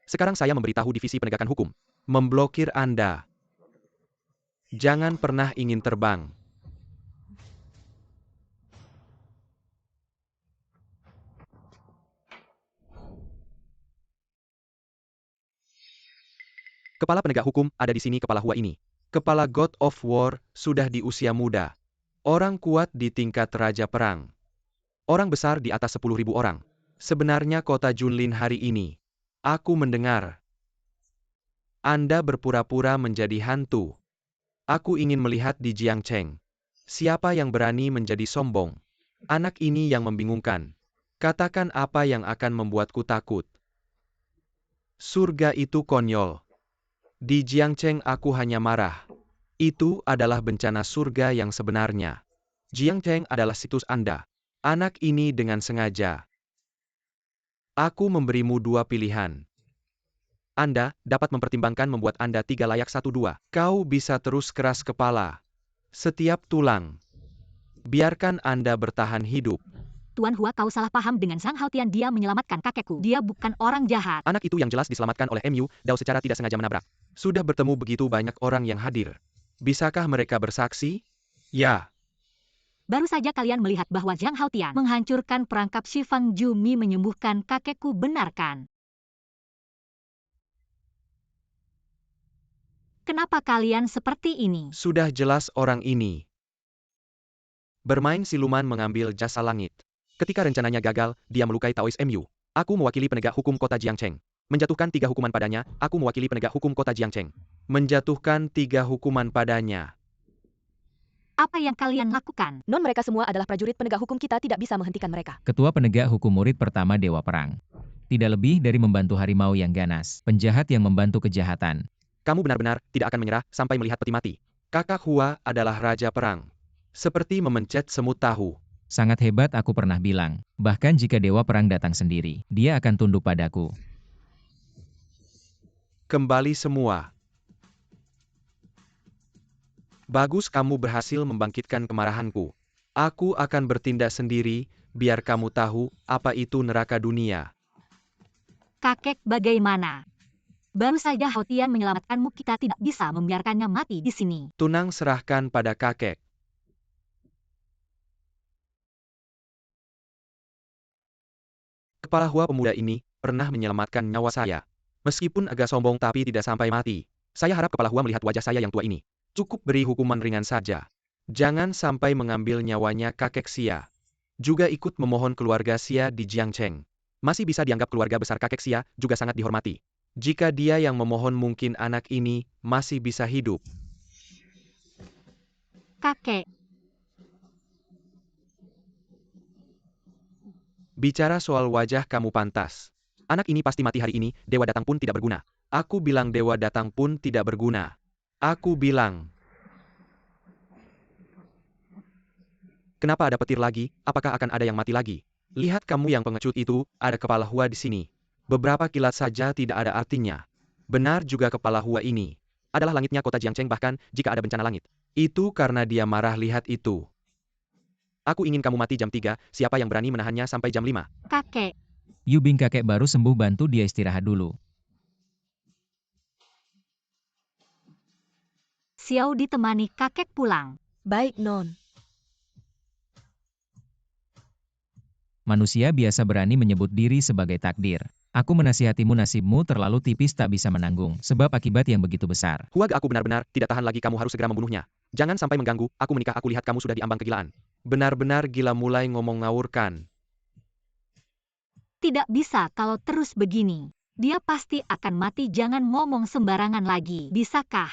Sekarang saya memberitahu Divisi Penegakan Hukum. Memblokir Anda. Jangan pernah ingin terbang. Kepala penegak hukum ada di sini kepala Hua ini. Kepala God of War sudah di usia muda. Orang kuat di tingkat Raja Perang. Orang besar di atas 10.000 orang. Sebenarnya kota Junlin hari ini. Aku mendengar. Anda berpura-pura menjadi hantu. Aku ingin melihat di Jiangcheng. Siapa yang berani menjadi sombong? Anak ini yang membingungkan. Katakan apa yang akan membuatku takut. Surga itu konyol. Di Jiangcheng aku hanya marah. Itu adalah bencana surga yang sebenarnya. Jiangcheng adalah situs Anda. Anak ini dengan sengaja. Aku memberimu 2 pilihan. Anda dapat mempertimbangkan membuat Anda 3 layak 1-2. Kau bisa terus keras kepala. Setiap tulang. Biarkan Anda bertahan hidup. Tuan Hua, kau salah paham dengan Zhang Haotian. Dia menyelamatkan kakekku. Dia bukan orang jahat. Anak itu yang jelas diselamatkan oleh Mu Dao secara tidak sengaja menabrak. Sudah bertemu begitu banyak orang yang hadir. Bisakah mereka bersaksi? Ya. Baru saja kalian melihat bahwa Zhang Haotian menghancurkan perangkap Shifang Jumi menyembuhkan kakekku, benarkan? Kenapa kalian seperti ini? Sudah jelas orang ini bermain siluman mengambil jasa langit. Ketika rencananya gagal, dia melukai Taois Mu. Aku mewakili penegak hukum kota Jiangcheng. Menjatuhkan 3 hukuman padanya, aku mewakili penegak hukum kota Jiangcheng. Menjatuhkan 3 hukuman padanya. Apa yang kalian lakukan? Non, mereka semua adalah prajurit penegak hukum, kita tidak bisa menghentikan mereka. Ketua penegak hukum murid pertama Dewa Perang. Tidak lebih dari membantu harimau yang ganas, penjahat yang membantu kejahatan. Kamu benar-benar tidak akan menyerah sampai melihat peti mati. Kakak Hua adalah Raja Perang. Seperti memencet semut tahu. Sangat hebat, aku pernah bilang. Bahkan jika Dewa Perang datang sendiri, dia akan tunduk padaku. Kembali semua. Bagus, kamu berhasil membangkitkan kemarahanku. Aku akan bertindak sendiri, biar kamu tahu apa itu neraka dunia. Kakek bagaimana? Baru saja Haotian menyelamatkanmu, kita tidak bisa membiarkannya mati di sini. Tunang serahkan pada kakek. Kepala Hua pemuda ini pernah menyelamatkan nyawa saya. Meskipun agak sombong tapi tidak sampai mati. Saya harap Kepala Hua melihat wajah saya yang tua ini. Cukup beri hukuman ringan saja. Jangan sampai mengambil nyawanya kakek Xia. Juga ikut memohon keluarga Xia di Jiangcheng. Masih bisa dianggap keluarga besar kakek Xia, juga sangat dihormati. Jika dia yang memohon, mungkin anak ini masih bisa hidup. Kakek. Bicara soal wajah kamu pantas. Anak ini pasti mati hari ini, dewa datang pun tidak berguna. Aku bilang dewa datang pun tidak berguna. Aku bilang. Kenapa ada petir lagi? Apakah akan ada yang mati lagi? Lihat kamu yang pengecut itu, ada kepala Hua di sini. Beberapa kilat saja tidak ada artinya. Benar juga kepala Hua ini. Adalah langitnya kota Jiangcheng, bahkan jika ada bencana langit. Itu karena dia marah, lihat itu. Aku ingin kamu mati jam 3, siapa yang berani menahannya sampai jam 5? Kakek. Yubing, kakek baru sembuh, bantu dia istirahat dulu. Xiao ditemani kakek pulang. Baik, Non. Manusia biasa berani menyebut diri sebagai takdir. Aku menasihatimu, nasibmu terlalu tipis, tak bisa menanggung sebab akibat yang begitu besar. Hua, aku benar-benar tidak tahan lagi, kamu harus segera membunuhnya. Jangan sampai mengganggu, aku menikah, aku lihat kamu sudah diambang kegilaan. Benar-benar gila, mulai ngomong ngawurkan. Tidak bisa kalau terus begini. Dia pasti akan mati, jangan ngomong sembarangan lagi. Bisakah?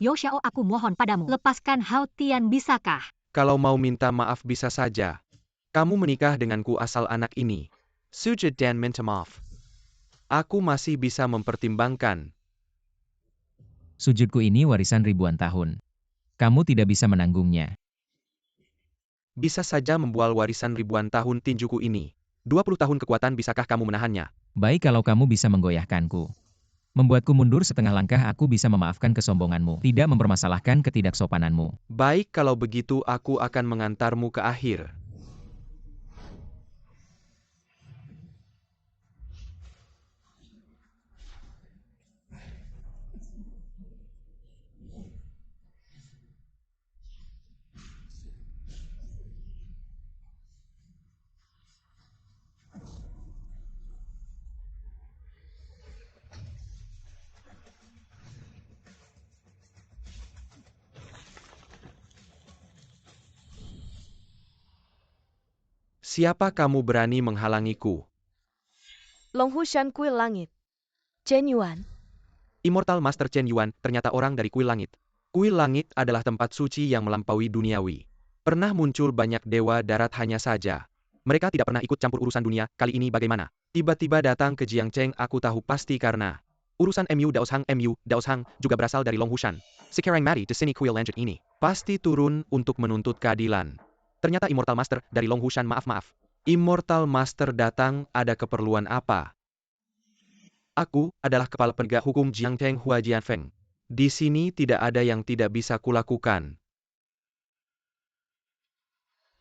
Yo Xiao, aku mohon padamu, lepaskan Haotian, bisakah? Kalau mau minta maaf bisa saja. Kamu menikah denganku asal anak ini. Sujud dan minta maaf. Aku masih bisa mempertimbangkan. Sujudku ini warisan ribuan tahun. Kamu tidak bisa menanggungnya. Bisa saja membual warisan ribuan tahun tinjuku ini. 20 tahun kekuatan, bisakah kamu menahannya? Baik, kalau kamu bisa menggoyahkanku. Membuatku mundur setengah langkah, aku bisa memaafkan kesombonganmu, tidak mempermasalahkan ketidaksopananmu. Baik, kalau begitu aku akan mengantarmu ke akhir. Siapa kamu berani menghalangiku? Long Hushan Kuil Langit. Chen Yuan. Immortal Master Chen Yuan ternyata orang dari Kuil Langit. Kuil Langit adalah tempat suci yang melampaui duniawi. Pernah muncul banyak dewa darat hanya saja. Mereka tidak pernah ikut campur urusan dunia, kali ini bagaimana? Tiba-tiba datang ke Jiangcheng, aku tahu pasti karena urusan MU Daoshang juga berasal dari Long Hushan. Sekarang mari di sini Kuil Langit ini. Pasti turun untuk menuntut keadilan. Ternyata Immortal Master dari Long Hushan, maaf. Immortal Master datang, ada keperluan apa? Aku adalah kepala penegak hukum Jiangcheng Hua Jianfeng. Di sini tidak ada yang tidak bisa kulakukan.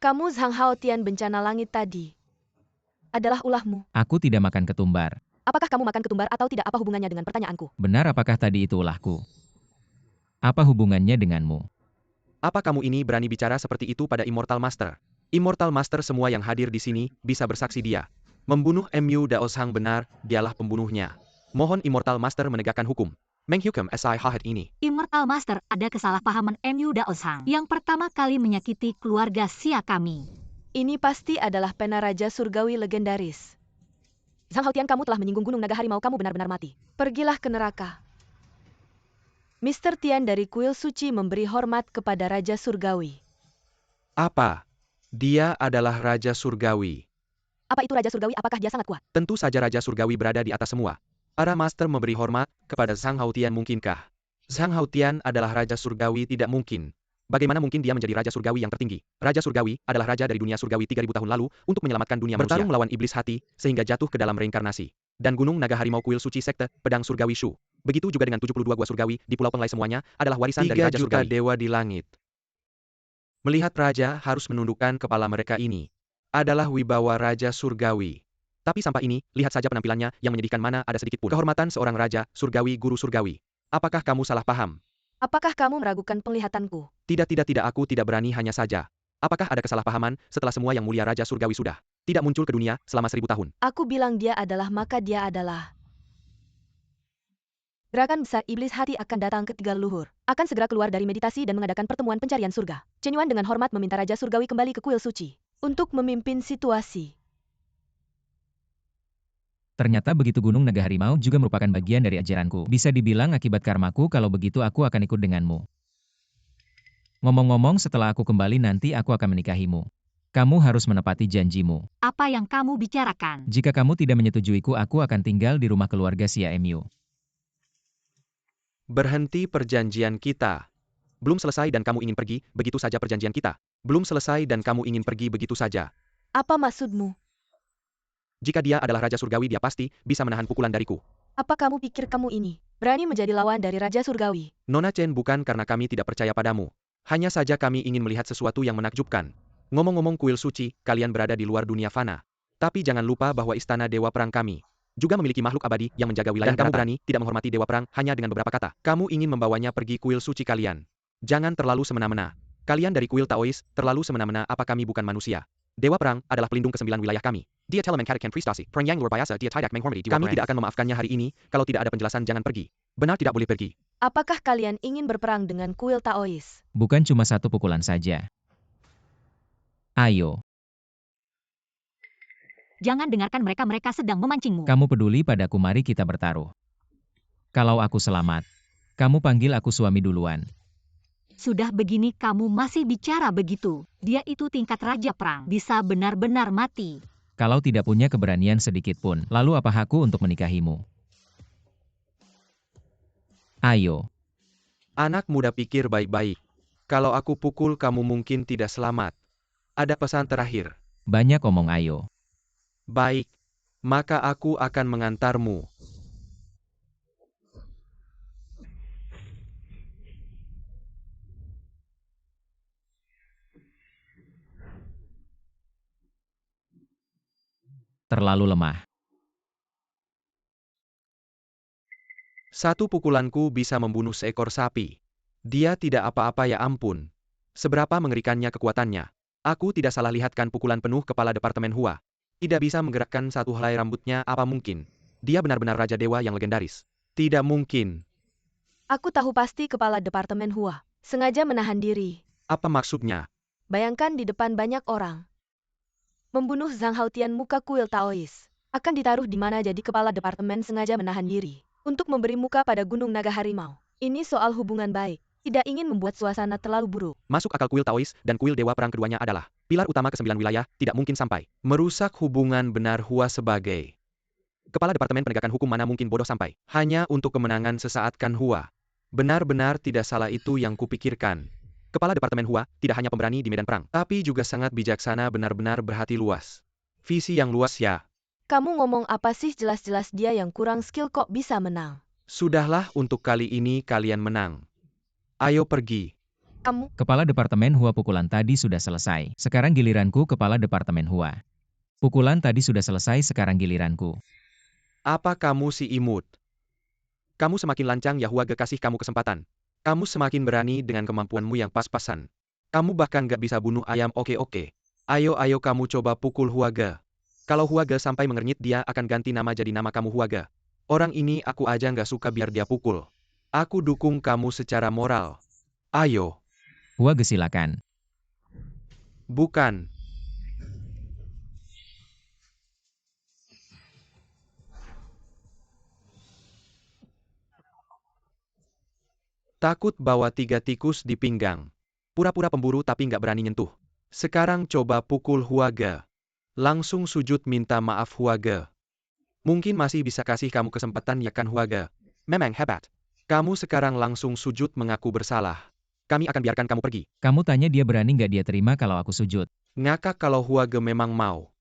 Kamu Zhang Haotian bencana langit tadi. Adalah ulahmu. Aku tidak makan ketumbar. Apakah kamu makan ketumbar atau tidak, apa hubungannya dengan pertanyaanku? Benar apakah tadi itu ulahku? Apa hubungannya denganmu? Apa kamu ini berani bicara seperti itu pada Immortal Master? Immortal Master semua yang hadir di sini bisa bersaksi dia membunuh MU Daoshang benar, dialah pembunuhnya. Mohon Immortal Master menegakkan hukum. Menghukum SI Hahat ini. Immortal Master, ada kesalahpahaman MU Daoshang yang pertama kali menyakiti keluarga Xia kami. Ini pasti adalah pena Raja Surgawi legendaris. Zhang Haotian, kamu telah menyinggung Gunung Naga Harimau, kamu benar-benar mati. Pergilah ke neraka. Mr. Tian dari Kuil Suci memberi hormat kepada Raja Surgawi. Apa? Dia adalah Raja Surgawi. Apa itu Raja Surgawi? Apakah dia sangat kuat? Tentu saja Raja Surgawi berada di atas semua. Para Master memberi hormat kepada Zhang Haotian, mungkinkah? Zhang Haotian adalah Raja Surgawi, tidak mungkin. Bagaimana mungkin dia menjadi Raja Surgawi yang tertinggi? Raja Surgawi adalah raja dari dunia surgawi 3000 tahun lalu untuk menyelamatkan dunia manusia. Bertarung melawan iblis hati, sehingga jatuh ke dalam reinkarnasi. Dan Gunung Naga Harimau Kuil Suci Sekte, Pedang Surgawi Shu. Begitu juga dengan 72 gua surgawi, di Pulau Penglai semuanya, adalah warisan dari Raja Surgawi. 3 juta dewa di langit. Melihat Raja harus menundukkan kepala mereka ini. Adalah wibawa Raja Surgawi. Tapi sampah ini, lihat saja penampilannya yang menyedihkan, mana ada sedikit pun kehormatan seorang Raja Surgawi, Guru Surgawi. Apakah kamu salah paham? Apakah kamu meragukan penglihatanku? Tidak, aku tidak berani, hanya saja. Apakah ada kesalahpahaman setelah semua yang mulia Raja Surgawi sudah tidak muncul ke dunia selama 1000 tahun? Aku bilang dia adalah, maka dia adalah. Gerakan besar iblis hati akan datang ketiga leluhur. Akan segera keluar dari meditasi dan mengadakan pertemuan pencarian surga. Chen Yuan dengan hormat meminta Raja Surgawi kembali ke Kuil Suci untuk memimpin situasi. Ternyata begitu Gunung Naga Harimau juga merupakan bagian dari ajaranku. Bisa dibilang akibat karmaku, kalau begitu aku akan ikut denganmu. Ngomong-ngomong, setelah aku kembali nanti aku akan menikahimu. Kamu harus menepati janjimu. Apa yang kamu bicarakan? Jika kamu tidak menyetujuiku, aku akan tinggal di rumah keluarga Xia MU. Berhenti perjanjian kita. Belum selesai dan kamu ingin pergi, begitu saja perjanjian kita. Belum selesai dan kamu ingin pergi begitu saja. Apa maksudmu? Jika dia adalah Raja Surgawi, dia pasti bisa menahan pukulan dariku. Apa kamu pikir kamu ini berani menjadi lawan dari Raja Surgawi? Nona Chen, bukan karena kami tidak percaya padamu. Hanya saja kami ingin melihat sesuatu yang menakjubkan. Ngomong-ngomong Kuil Suci, kalian berada di luar dunia fana. Tapi jangan lupa bahwa istana Dewa Perang kami juga memiliki makhluk abadi yang menjaga wilayah. Dan kamu berani tidak menghormati Dewa Perang hanya dengan beberapa kata. Kamu ingin membawanya pergi Kuil Suci kalian. Jangan terlalu semena-mena. Kalian dari Kuil Taois terlalu semena-mena. Apa kami bukan manusia? Dewa Perang adalah pelindung ke-9 wilayah kami. Dia telah mengkatakan prestasi. Perangyang luar biasa, dia tidak menghormati Dewa Perang. Kami tidak akan memaafkannya hari ini. Kalau tidak ada penjelasan, jangan pergi. Benar, tidak boleh pergi. Apakah kalian ingin berperang dengan Kuil Taois? Bukan cuma satu pukulan saja. Ayo. Jangan dengarkan mereka sedang memancingmu. Kamu peduli padaku, mari kita bertaruh. Kalau aku selamat, kamu panggil aku suami duluan. Sudah begini kamu masih bicara begitu. Dia itu tingkat Raja Perang, bisa benar-benar mati. Kalau tidak punya keberanian sedikit pun, lalu apa hakku untuk menikahimu? Ayo. Anak muda, pikir baik-baik. Kalau aku pukul kamu mungkin tidak selamat. Ada pesan terakhir. Banyak omong, ayo. Baik. Maka aku akan mengantarmu. Terlalu lemah. Satu pukulanku bisa membunuh seekor sapi. Dia tidak apa-apa, ya ampun. Seberapa mengerikannya kekuatannya. Aku tidak salah lihatkan pukulan penuh kepala Departemen Hua. Tidak bisa menggerakkan satu helai rambutnya, apa mungkin? Dia benar-benar Raja Dewa yang legendaris. Tidak mungkin. Aku tahu pasti kepala Departemen Hua sengaja menahan diri. Apa maksudnya? Bayangkan di depan banyak orang. Membunuh Zhang Haotian muka kuil Taois. Akan ditaruh di mana jadi kepala departemen sengaja menahan diri. Untuk memberi muka pada Gunung Naga Harimau. Ini soal hubungan baik. Tidak ingin membuat suasana terlalu buruk. Masuk akal kuil Taois dan kuil Dewa Perang keduanya adalah pilar utama ke-9 wilayah, tidak mungkin sampai merusak hubungan benar Hua sebagai Kepala Departemen Penegakan Hukum mana mungkin bodoh sampai hanya untuk kemenangan sesaat kan Hua. Benar-benar tidak salah itu yang kupikirkan. Kepala Departemen Hua tidak hanya pemberani di medan perang, tapi juga sangat bijaksana benar-benar berhati luas. Visi yang luas ya. Kamu ngomong apa sih, jelas-jelas dia yang kurang skill kok bisa menang. Sudahlah untuk kali ini kalian menang. Ayo pergi. Kamu, Kepala Departemen Hua pukulan tadi sudah selesai. Sekarang giliranku Kepala Departemen Hua. Pukulan tadi sudah selesai, sekarang giliranku. Apa kamu si imut? Kamu semakin lancang ya Hua kasih kamu kesempatan. Kamu semakin berani dengan kemampuanmu yang pas-pasan. Kamu bahkan gak bisa bunuh ayam. Oke. Ayo kamu coba pukul Hua Ge. Kalau Hua Ge sampai mengernyit dia akan ganti nama jadi nama kamu Hua Ge. Orang ini aku aja gak suka biar dia pukul. Aku dukung kamu secara moral. Ayo. Hua Ge silakan. Bukan. Takut bawa 3 tikus di pinggang. Pura-pura pemburu tapi nggak berani nyentuh. Sekarang coba pukul Hua Ge. Langsung sujud minta maaf Hua Ge. Mungkin masih bisa kasih kamu kesempatan ya kan Hua Ge. Memang hebat. Kamu sekarang langsung sujud mengaku bersalah. Kami akan biarkan kamu pergi. Kamu tanya dia berani nggak dia terima kalau aku sujud. Ngakak kalau Hua Ge memang mau.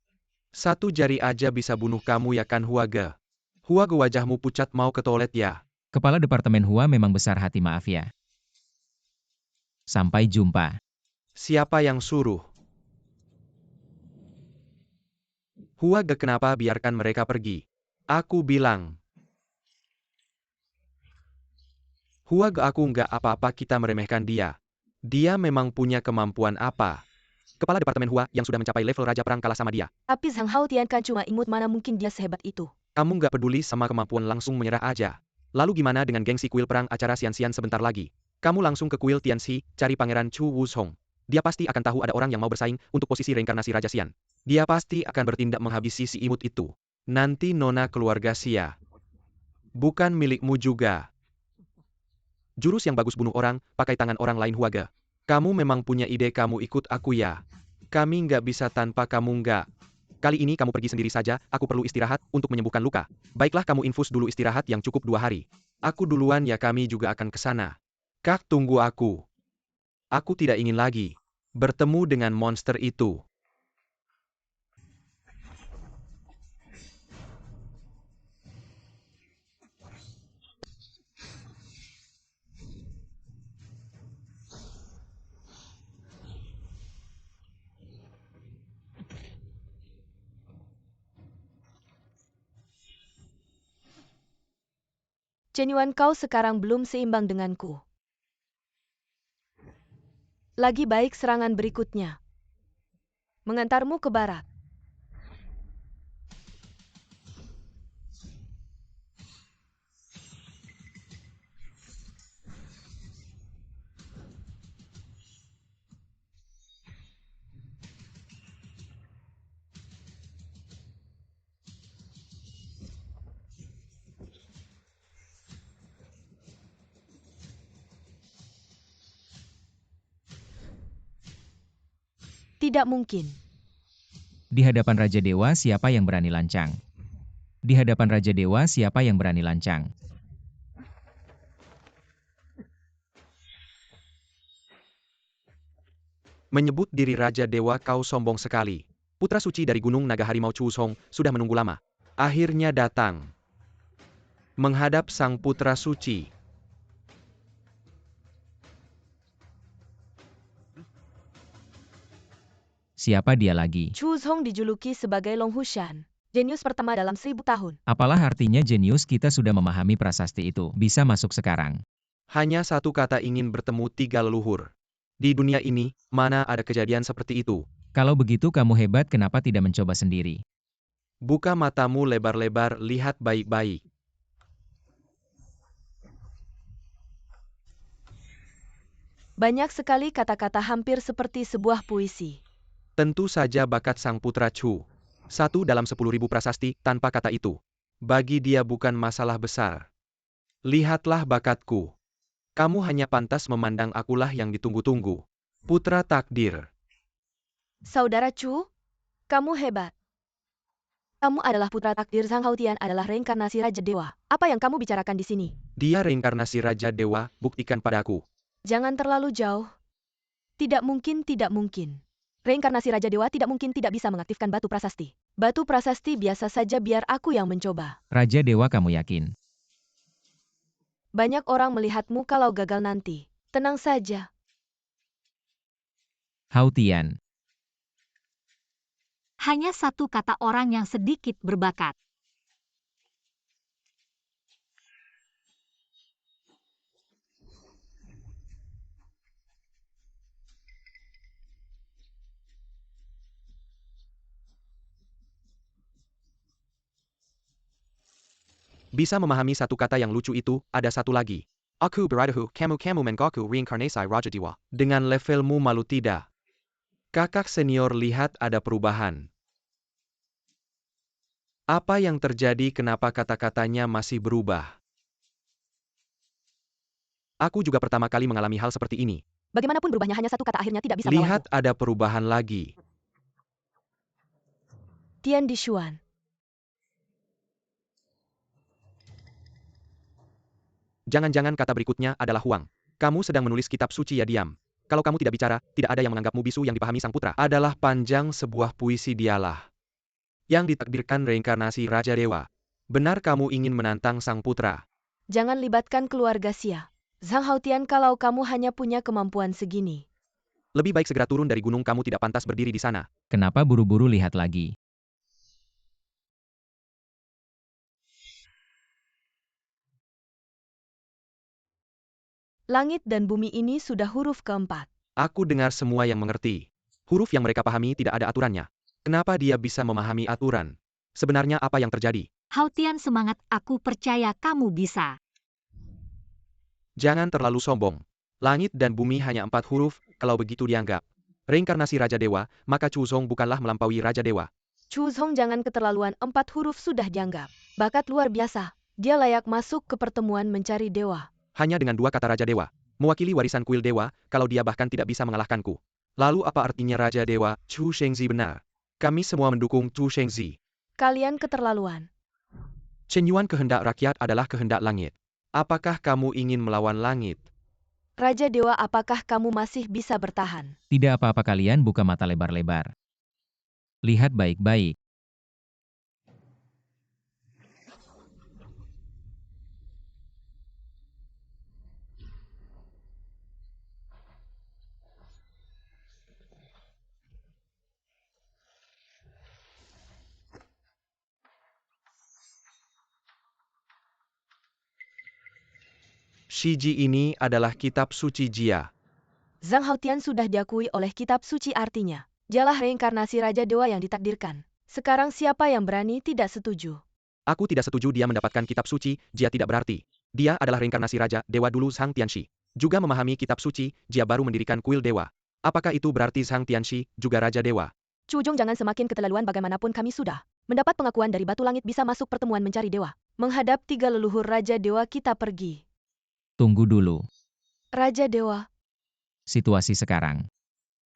1 jari aja bisa bunuh kamu ya kan Hua Ge. Hua Ge wajahmu pucat mau ke toilet ya. Kepala Departemen Hua memang besar hati, maaf ya. Sampai jumpa. Siapa yang suruh? Hua Ge kenapa biarkan mereka pergi? Aku bilang. Hua Ge aku nggak apa-apa kita meremehkan dia. Dia memang punya kemampuan apa? Kepala Departemen Hua yang sudah mencapai level Raja Perang kalah sama dia. tapi Zhang Haotian kan cuma imut, mana mungkin dia sehebat itu. Kamu nggak peduli sama kemampuan langsung menyerah aja. Lalu gimana dengan gengsi kuil perang acara Xian-Xian sebentar lagi? Kamu langsung ke kuil Tianxi, cari Pangeran Chu Wuzhong. Dia pasti akan tahu ada orang yang mau bersaing untuk posisi reinkarnasi Raja Xian. Dia pasti akan bertindak menghabisi si imut itu. Nanti nona keluarga Xia. Bukan milikmu juga. Jurus yang bagus bunuh orang, pakai tangan orang lain Hua Ge. Kamu memang punya ide, kamu ikut aku ya. Kami nggak bisa tanpa kamu nggak. Kali ini kamu pergi sendiri saja, aku perlu istirahat untuk menyembuhkan luka. Baiklah kamu infus dulu istirahat yang cukup 2 hari. Aku duluan ya, kami juga akan ke sana. Kak tunggu aku. Aku tidak ingin lagi bertemu dengan monster itu. Chen Yuan, kau sekarang belum seimbang denganku. Lagi baik serangan berikutnya. Mengantarmu ke barat. Tidak mungkin. Di hadapan Raja Dewa siapa yang berani lancang? Di hadapan Raja Dewa siapa yang berani lancang? Menyebut diri Raja Dewa, kau sombong sekali. Putra suci dari Gunung Naga Harimau Chu Wuzhong sudah menunggu lama. Akhirnya datang. Menghadap sang putra suci. Siapa dia lagi? Chu Wuzhong dijuluki sebagai Long Hushan, jenius pertama dalam 1000 tahun. Apalah artinya jenius? Kita sudah memahami prasasti itu. Bisa masuk sekarang. Hanya 1 kata, ingin bertemu 3 leluhur. Di dunia ini, mana ada kejadian seperti itu? Kalau begitu kamu hebat, kenapa tidak mencoba sendiri? Buka matamu lebar-lebar, lihat baik-baik. Banyak sekali kata-kata hampir seperti sebuah puisi. Tentu saja bakat sang putra Chu. 1 dalam 10.000 prasasti tanpa kata itu. Bagi dia bukan masalah besar. Lihatlah bakatku. Kamu hanya pantas memandang akulah yang ditunggu-tunggu. Putra takdir. Saudara Chu, kamu hebat. Kamu adalah putra takdir. Zhang Haotian adalah reinkarnasi Raja Dewa. Apa yang kamu bicarakan di sini? Dia reinkarnasi Raja Dewa, buktikan padaku. Jangan terlalu jauh. Tidak mungkin, tidak mungkin. Reinkarnasi Raja Dewa tidak mungkin tidak bisa mengaktifkan batu prasasti. Batu prasasti biasa saja, biar aku yang mencoba. Raja Dewa, kamu yakin? Banyak orang melihatmu kalau gagal nanti. Tenang saja. Haotian. Hanya satu kata orang yang sedikit berbakat. Bisa memahami satu kata yang lucu itu, ada satu lagi. Aku beradahu, kamu mengaku reinkarnasi Raja Dewa. Dengan levelmu malu tidak? Kakak senior lihat ada perubahan. Apa yang terjadi, kenapa kata-katanya masih berubah? Aku juga pertama kali mengalami hal seperti ini. Bagaimanapun berubahnya, hanya satu kata akhirnya tidak bisa Lihat melawanku. ada perubahan lagi. Tian Dishuan. Jangan-jangan kata berikutnya adalah Huang. Kamu sedang menulis kitab suci, ya diam. Kalau kamu tidak bicara, tidak ada yang menganggapmu bisu. Yang dipahami sang putra adalah panjang sebuah puisi, dialah yang ditakdirkan reinkarnasi Raja Dewa. Benar kamu ingin menantang sang putra? Jangan libatkan keluarga Xia. Zhang Haotian, kalau kamu hanya punya kemampuan segini. Lebih baik segera turun dari gunung, kamu tidak pantas berdiri di sana. Kenapa buru-buru lihat lagi? Langit dan bumi ini sudah huruf keempat. Aku dengar semua yang mengerti. Huruf yang mereka pahami tidak ada aturannya. Kenapa dia bisa memahami aturan? Sebenarnya apa yang terjadi? Haotian, semangat, aku percaya kamu bisa. Jangan terlalu sombong. Langit dan bumi hanya 4 huruf, kalau begitu dianggap reinkarnasi Raja Dewa, maka Chu Zong bukanlah melampaui Raja Dewa. Chu Zong jangan keterlaluan, 4 huruf sudah dianggap bakat luar biasa. Dia layak masuk ke pertemuan mencari dewa. Hanya dengan 2 kata Raja Dewa, mewakili warisan kuil dewa, kalau dia bahkan tidak bisa mengalahkanku. Lalu apa artinya Raja Dewa? Chu Shengzi benar. Kami semua mendukung Chu Shengzi. Kalian keterlaluan. Chen Yuan, kehendak rakyat adalah kehendak langit. Apakah kamu ingin melawan langit? Raja Dewa, apakah kamu masih bisa bertahan? Tidak apa-apa, kalian buka mata lebar-lebar. Lihat baik-baik. Shiji ini adalah kitab suci Jia. Zhang Haotian sudah diakui oleh kitab suci, artinya dialah reinkarnasi Raja Dewa yang ditakdirkan. Sekarang siapa yang berani tidak setuju? Aku tidak setuju dia mendapatkan kitab suci, Jia tidak berarti dia adalah reinkarnasi Raja Dewa dulu. Zhang Tianxi juga memahami kitab suci, Jia baru mendirikan kuil dewa. Apakah itu berarti Zhang Tianxi juga Raja Dewa? Chu Zong, jangan semakin keterlaluan. Bagaimanapun kami sudah mendapat pengakuan dari Batu Langit bisa masuk pertemuan mencari dewa. Menghadap 3 leluhur Raja Dewa, kita pergi. Tunggu dulu. Raja Dewa. Situasi sekarang.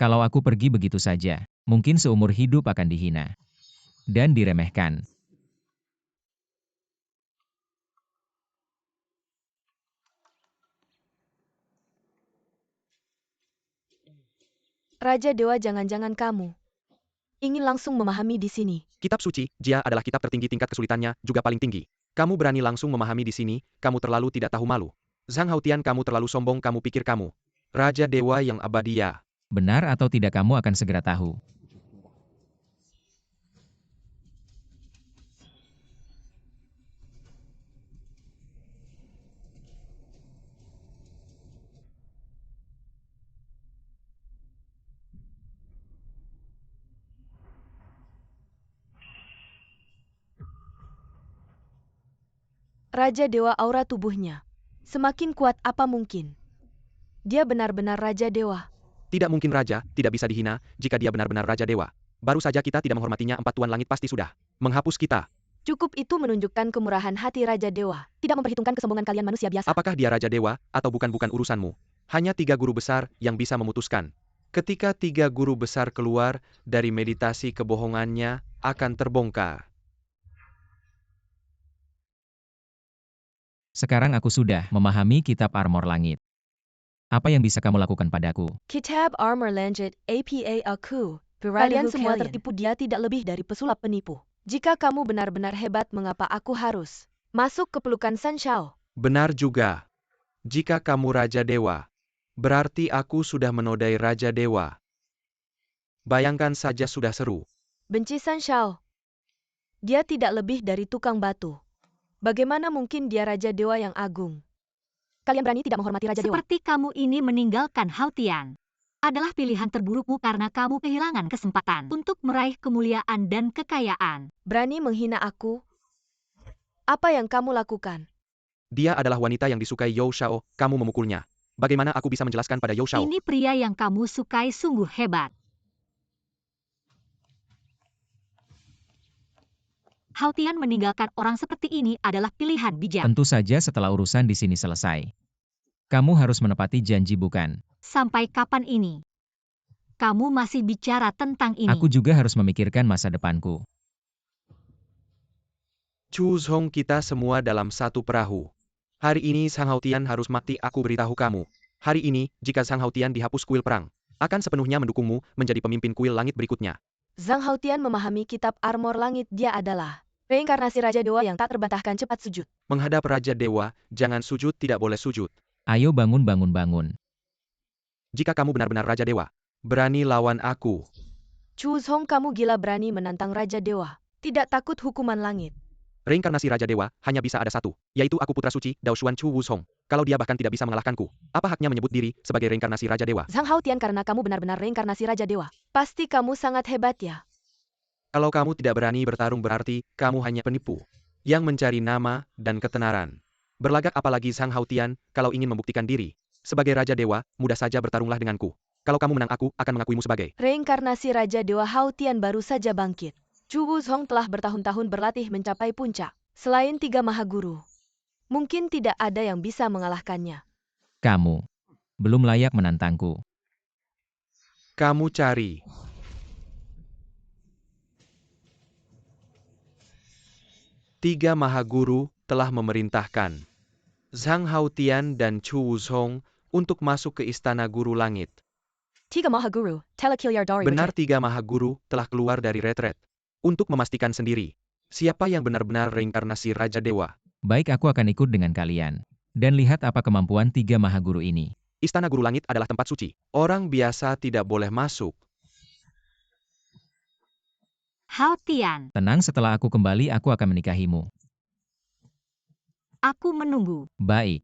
Kalau aku pergi begitu saja, mungkin seumur hidup akan dihina dan diremehkan. Raja Dewa, jangan-jangan kamu ingin langsung memahami di sini. Kitab suci, Jia adalah kitab tertinggi, tingkat kesulitannya juga paling tinggi. Kamu berani langsung memahami di sini, kamu terlalu tidak tahu malu. Zhang Haotian, kamu terlalu sombong, kamu pikir kamu Raja Dewa yang abadi ya? Benar atau tidak, kamu akan segera tahu. Raja Dewa, aura tubuhnya semakin kuat apa mungkin dia benar-benar Raja Dewa. Tidak mungkin raja, tidak bisa dihina, jika dia benar-benar Raja Dewa. Baru saja kita tidak menghormatinya, empat Tuan Langit pasti sudah menghapus kita. Cukup itu menunjukkan kemurahan hati Raja Dewa. Tidak memperhitungkan kesombongan kalian manusia biasa. Apakah dia Raja Dewa, atau bukan urusanmu? Hanya 3 guru besar yang bisa memutuskan. Ketika 3 guru besar keluar dari meditasi, kebohongannya akan terbongkar. Sekarang aku sudah memahami kitab armor langit. Apa yang bisa kamu lakukan padaku? Kitab Armor Langit, APA aku. Kalian semua tertipu, dia tidak lebih dari pesulap penipu. Jika kamu benar-benar hebat, mengapa aku harus masuk ke pelukan San Shao? Benar juga. Jika kamu Raja Dewa, berarti aku sudah menodai Raja Dewa. Bayangkan saja, sudah seru. Benci San Shao. Dia tidak lebih dari tukang batu. Bagaimana mungkin dia Raja Dewa yang agung? Kalian berani tidak menghormati Raja Dewa? Seperti kamu ini meninggalkan Hao Tian adalah pilihan terburukmu karena kamu kehilangan kesempatan untuk meraih kemuliaan dan kekayaan. Berani menghina aku? Apa yang kamu lakukan? Dia adalah wanita yang disukai You Shao, kamu memukulnya. Bagaimana aku bisa menjelaskan pada You Shao? Ini pria yang kamu sukai sungguh hebat. Hao Tian meninggalkan orang seperti ini adalah pilihan bijak. Tentu saja setelah urusan di sini selesai. Kamu harus menepati janji, bukan? Sampai kapan ini? Kamu masih bicara tentang ini? Aku juga harus memikirkan masa depanku. Chu Zhong, kita semua dalam satu perahu. Hari ini Sang Hao Tian harus mati, aku beritahu kamu. Hari ini, jika Sang Hao Tian dihapus kuil perang, akan sepenuhnya mendukungmu menjadi pemimpin kuil langit berikutnya. Zhang Hao Tian memahami kitab armor langit, dia adalah reinkarnasi Raja Dewa yang tak terbantahkan, cepat sujud. Menghadap Raja Dewa, jangan sujud, tidak boleh sujud. Ayo bangun, bangun, bangun. Jika kamu benar-benar Raja Dewa, berani lawan aku. Chu Zhong, kamu gila berani menantang Raja Dewa. Tidak takut hukuman langit. Reinkarnasi Raja Dewa hanya bisa ada satu, yaitu aku putra suci, Dao Xuan Chu Wuzhong. Kalau dia bahkan tidak bisa mengalahkanku, apa haknya menyebut diri sebagai reinkarnasi Raja Dewa? Zhang Hao Tian, karena kamu benar-benar reinkarnasi Raja Dewa. Pasti kamu sangat hebat ya. Kalau kamu tidak berani bertarung, berarti kamu hanya penipu yang mencari nama dan ketenaran. Berlagak apalagi Sang Hao Tian, kalau ingin membuktikan diri sebagai Raja Dewa, mudah saja bertarunglah denganku. Kalau kamu menang, aku akan mengakuimu sebagai reinkarnasi Raja Dewa. Hao Tian baru saja bangkit. Chu Wuzhong telah bertahun-tahun berlatih mencapai puncak. Selain 3 Mahaguru, mungkin tidak ada yang bisa mengalahkannya. Kamu belum layak menantangku. kamu cari. Tiga Mahaguru telah memerintahkan Zhang Hao Tian dan Chu Wuzhong untuk masuk ke Istana Guru Langit. 3 Mahaguru, Telekiliardari. Benar, 3 Mahaguru telah keluar dari retret untuk memastikan sendiri siapa yang benar-benar reinkarnasi Raja Dewa. Baik, aku akan ikut dengan kalian. Dan lihat apa kemampuan 3 Mahaguru ini. Istana Guru Langit adalah tempat suci. Orang biasa tidak boleh masuk. Hao Tian, Tenang, setelah aku kembali aku akan menikahimu. aku menunggu. Baik.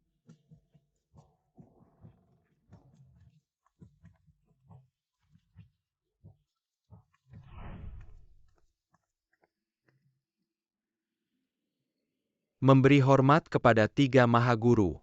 Memberi hormat kepada 3 Mahaguru.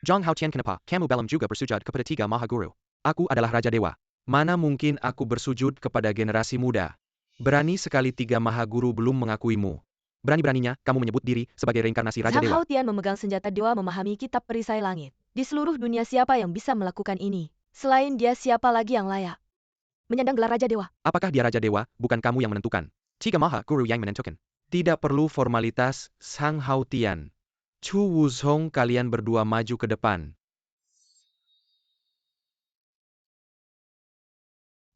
Zhang Hao Tian, kenapa kamu belum juga bersujud kepada 3 Mahaguru? Aku adalah Raja Dewa. Mana mungkin aku bersujud kepada generasi muda? Berani sekali 3 Mahaguru belum mengakuimu. Berani-beraninya kamu menyebut diri sebagai reinkarnasi Raja Zhang Dewa. Hao Tian memegang senjata dewa, memahami kitab perisai langit. Di seluruh dunia siapa yang bisa melakukan ini? Selain dia, siapa lagi yang layak menyandang gelar Raja Dewa? Apakah dia Raja Dewa, bukan kamu yang menentukan? 3 Mahaguru yang menentukan. Tidak perlu formalitas, Zhang Hao Tian. Chu Wuzhong, kalian berdua maju ke depan.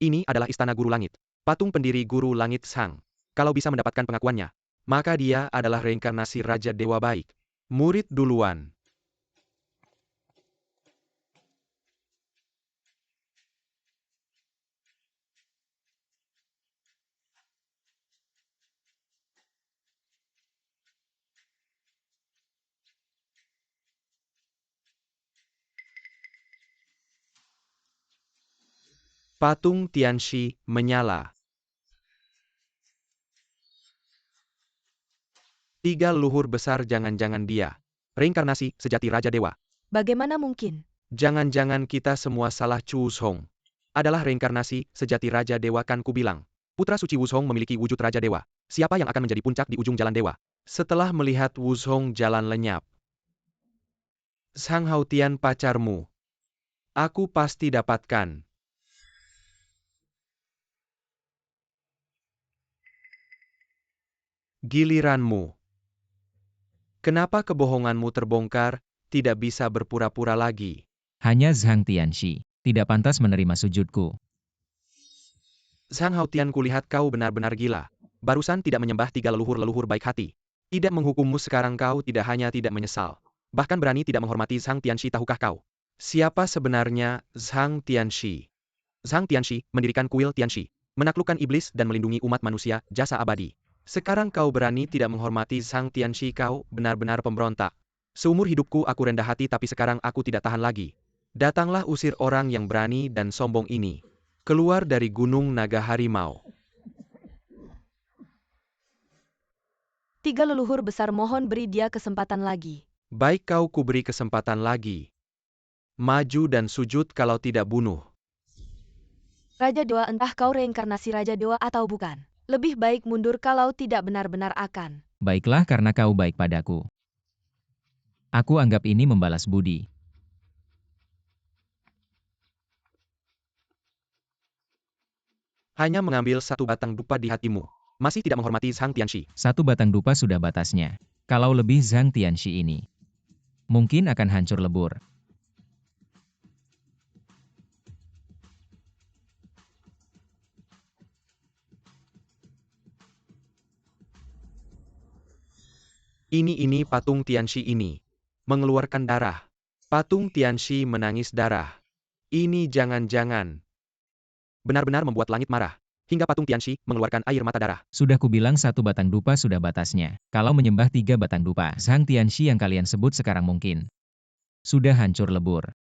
Ini adalah Istana Guru Langit. Patung pendiri Guru Langit Sang. Kalau bisa mendapatkan pengakuannya, maka dia adalah reinkarnasi Raja Dewa baik. Murid duluan. Patung Tianxi menyala. 3 leluhur besar, jangan-jangan dia reinkarnasi sejati Raja Dewa. Bagaimana mungkin? Jangan-jangan kita semua salah. Chu Wushong adalah reinkarnasi sejati Raja Dewa, kan ku bilang. Putra suci Wushong memiliki wujud Raja Dewa. Siapa yang akan menjadi puncak di ujung jalan dewa? Setelah melihat Wushong jalan lenyap. Sang Haotian pacarmu. Aku pasti dapatkan. Giliranmu. Kenapa kebohonganmu terbongkar, tidak bisa berpura-pura lagi? Hanya Zhang Tianxi tidak pantas menerima sujudku. Sang Haotian, kulihat kau benar-benar gila. Barusan tidak menyembah tiga leluhur-leluhur baik hati. Tidak menghukummu, sekarang kau tidak hanya tidak menyesal. Bahkan berani tidak menghormati Zhang Tianxi. Tahukah kau siapa sebenarnya Zhang Tianxi? Zhang Tianxi mendirikan kuil Tianxi, menaklukkan iblis dan melindungi umat manusia, jasa abadi. Sekarang kau berani tidak menghormati Zhang Tianxi, kau benar-benar pemberontak. Seumur hidupku aku rendah hati, tapi sekarang aku tidak tahan lagi. Datanglah, usir orang yang berani dan sombong ini keluar dari Gunung Naga Harimau. Tiga leluhur besar, mohon beri dia kesempatan lagi. Baik, kau kuberi kesempatan lagi. Maju dan sujud, kalau tidak bunuh. Raja Dewa, entah kau reinkarnasi Raja Dewa atau bukan. Lebih baik mundur kalau tidak benar-benar akan. Baiklah, karena kau baik padaku. Aku anggap ini membalas budi. Hanya mengambil satu batang dupa di hatimu. Masih tidak menghormati Zhang Tianxi. Satu batang dupa sudah batasnya. Kalau lebih Zhang Tianxi ini, mungkin akan hancur lebur. Ini patung Tianxi ini mengeluarkan darah. Patung Tianxi menangis darah. Ini jangan-jangan benar-benar membuat langit marah. Hingga patung Tianxi mengeluarkan air mata darah. Sudah kubilang satu batang dupa sudah batasnya. Kalau menyembah tiga batang dupa, Zhang Tianxi yang kalian sebut sekarang mungkin sudah hancur lebur.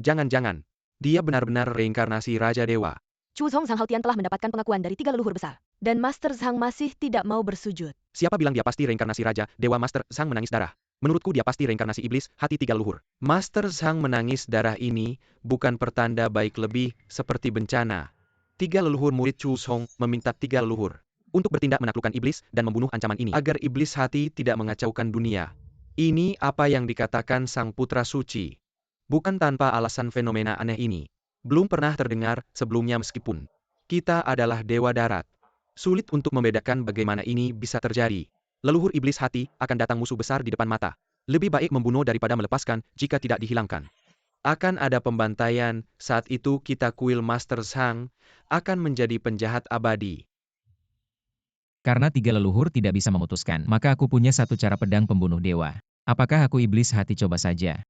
Jangan-jangan dia benar-benar reinkarnasi Raja Dewa. Chu Wushong, Sang Haotian telah mendapatkan pengakuan dari tiga leluhur besar. Dan Master Zhang masih tidak mau bersujud. Siapa bilang dia pasti reinkarnasi Raja Dewa? Master Zhang menangis darah. Menurutku dia pasti reinkarnasi iblis, hati tiga leluhur. Master Zhang menangis darah ini bukan pertanda baik, lebih seperti bencana. Tiga leluhur murid Chu Wushong meminta tiga leluhur untuk bertindak menaklukkan iblis dan membunuh ancaman ini agar iblis hati tidak mengacaukan dunia. Ini apa yang dikatakan sang putra suci. Bukan tanpa alasan fenomena aneh ini belum pernah terdengar sebelumnya, meskipun kita adalah dewa darat. Sulit untuk membedakan bagaimana ini bisa terjadi. Leluhur iblis hati akan datang musuh besar di depan mata. Lebih baik membunuh daripada melepaskan jika tidak dihilangkan. Akan ada pembantaian, saat itu kita kuil Master Zhang akan menjadi penjahat abadi. Karena tiga leluhur tidak bisa memutuskan, maka aku punya satu cara pedang pembunuh dewa. Apakah aku iblis hati? Coba saja.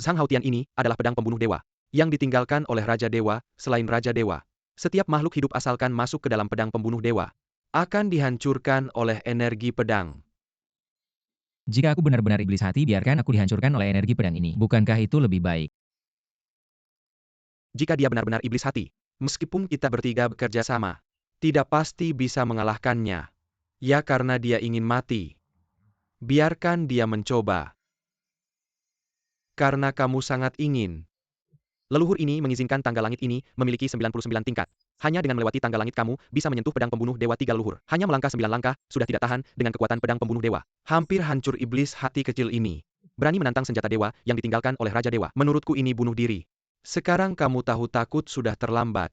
Sang Haotian ini adalah pedang pembunuh dewa yang ditinggalkan oleh Raja Dewa. Selain Raja Dewa, setiap makhluk hidup asalkan masuk ke dalam pedang pembunuh dewa akan dihancurkan oleh energi pedang. Jika aku benar-benar iblis hati, biarkan aku dihancurkan oleh energi pedang ini. Bukankah itu lebih baik? Jika dia benar-benar iblis hati, meskipun kita bertiga bekerja sama, tidak pasti bisa mengalahkannya. Ya, karena dia ingin mati. Biarkan dia mencoba. Karena kamu sangat ingin. Leluhur ini mengizinkan tangga langit ini memiliki 99 tingkat. Hanya dengan melewati tangga langit kamu bisa menyentuh pedang pembunuh dewa tiga leluhur. Hanya melangkah 9 langkah, sudah tidak tahan dengan kekuatan pedang pembunuh dewa. Hampir hancur iblis hati kecil ini. Berani menantang senjata dewa yang ditinggalkan oleh Raja Dewa. Menurutku ini bunuh diri. Sekarang kamu tahu takut sudah terlambat.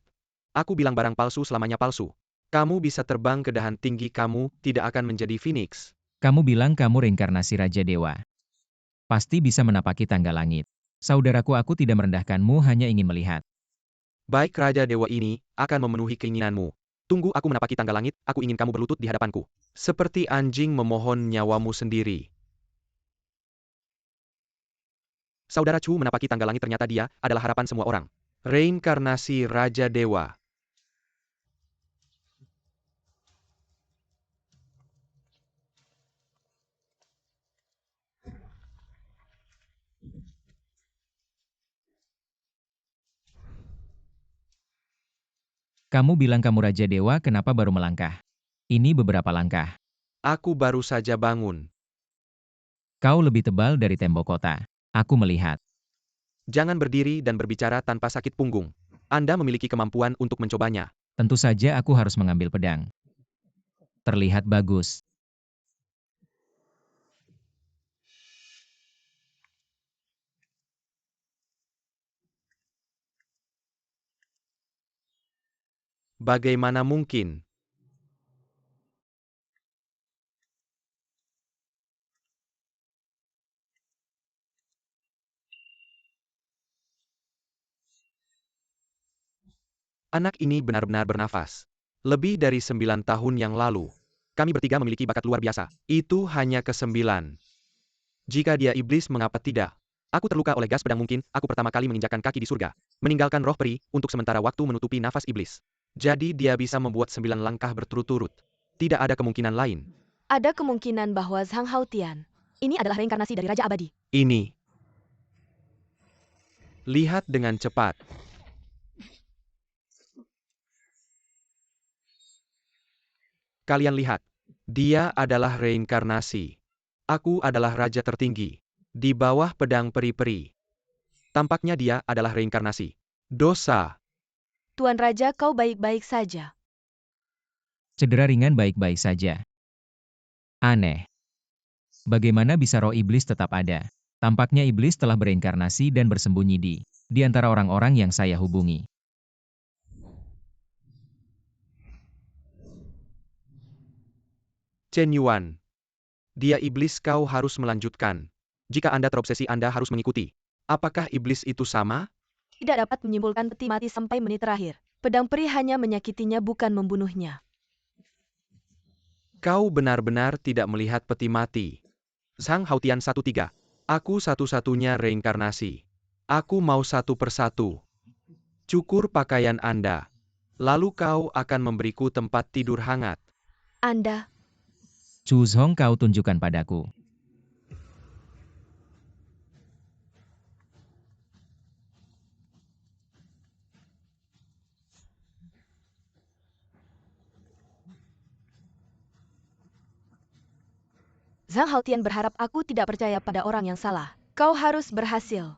Aku bilang barang palsu selamanya palsu. Kamu bisa terbang ke dahan tinggi, kamu tidak akan menjadi Phoenix. Kamu bilang kamu reinkarnasi Raja Dewa. Pasti bisa menapaki tangga langit. Saudaraku, aku tidak merendahkanmu, hanya ingin melihat. Baik, Raja Dewa ini akan memenuhi keinginanmu. Tunggu aku menapaki tangga langit, aku ingin kamu berlutut di hadapanku. Seperti anjing memohon nyawamu sendiri. Saudara Chu menapaki tangga langit, ternyata dia adalah harapan semua orang. Reinkarnasi Raja Dewa. Kamu bilang kamu Raja Dewa, kenapa baru melangkah? Ini beberapa langkah. Aku baru saja bangun. Kau lebih tebal dari tembok kota. Aku melihat. Jangan berdiri dan berbicara tanpa sakit punggung. Anda memiliki kemampuan untuk mencobanya. Tentu saja aku harus mengambil pedang. Terlihat bagus. Bagaimana mungkin? Anak ini benar-benar bernafas. Lebih dari 9 tahun yang lalu, kami bertiga memiliki bakat luar biasa. Itu hanya ke-9. Jika dia iblis, mengapa tidak? Aku terluka oleh gas pedang, mungkin aku pertama kali menginjakkan kaki di surga. Meninggalkan roh peri, untuk sementara waktu menutupi nafas iblis. Jadi dia bisa membuat 9 langkah berturut-turut. Tidak ada kemungkinan lain. Ada kemungkinan bahwa Zhang Haotian ini adalah reinkarnasi dari Raja Abadi. Ini. Lihat dengan cepat. Kalian lihat. Dia adalah reinkarnasi. Aku adalah raja tertinggi. Di bawah pedang peri-peri. Tampaknya dia adalah reinkarnasi. Dosa. Tuan Raja, kau baik-baik saja. Cedera ringan baik-baik saja. Aneh. Bagaimana bisa roh iblis tetap ada? Tampaknya iblis telah bereinkarnasi dan bersembunyi di antara orang-orang yang saya hubungi. Chen Yuan. Dia iblis, kau harus melanjutkan. Jika Anda terobsesi, Anda harus mengikuti. Apakah iblis itu sama? Tidak dapat menyimpulkan peti mati sampai menit terakhir. Pedang peri hanya menyakitinya, bukan membunuhnya. Kau benar-benar tidak melihat peti mati. Zhang Haotian 13. Aku satu-satunya reinkarnasi. Aku mau satu persatu. Cukur pakaian Anda. Lalu kau akan memberiku tempat tidur hangat. Anda, Chu Zhong, kau tunjukkan padaku. Zhang Haotian berharap aku tidak percaya pada orang yang salah. Kau harus berhasil.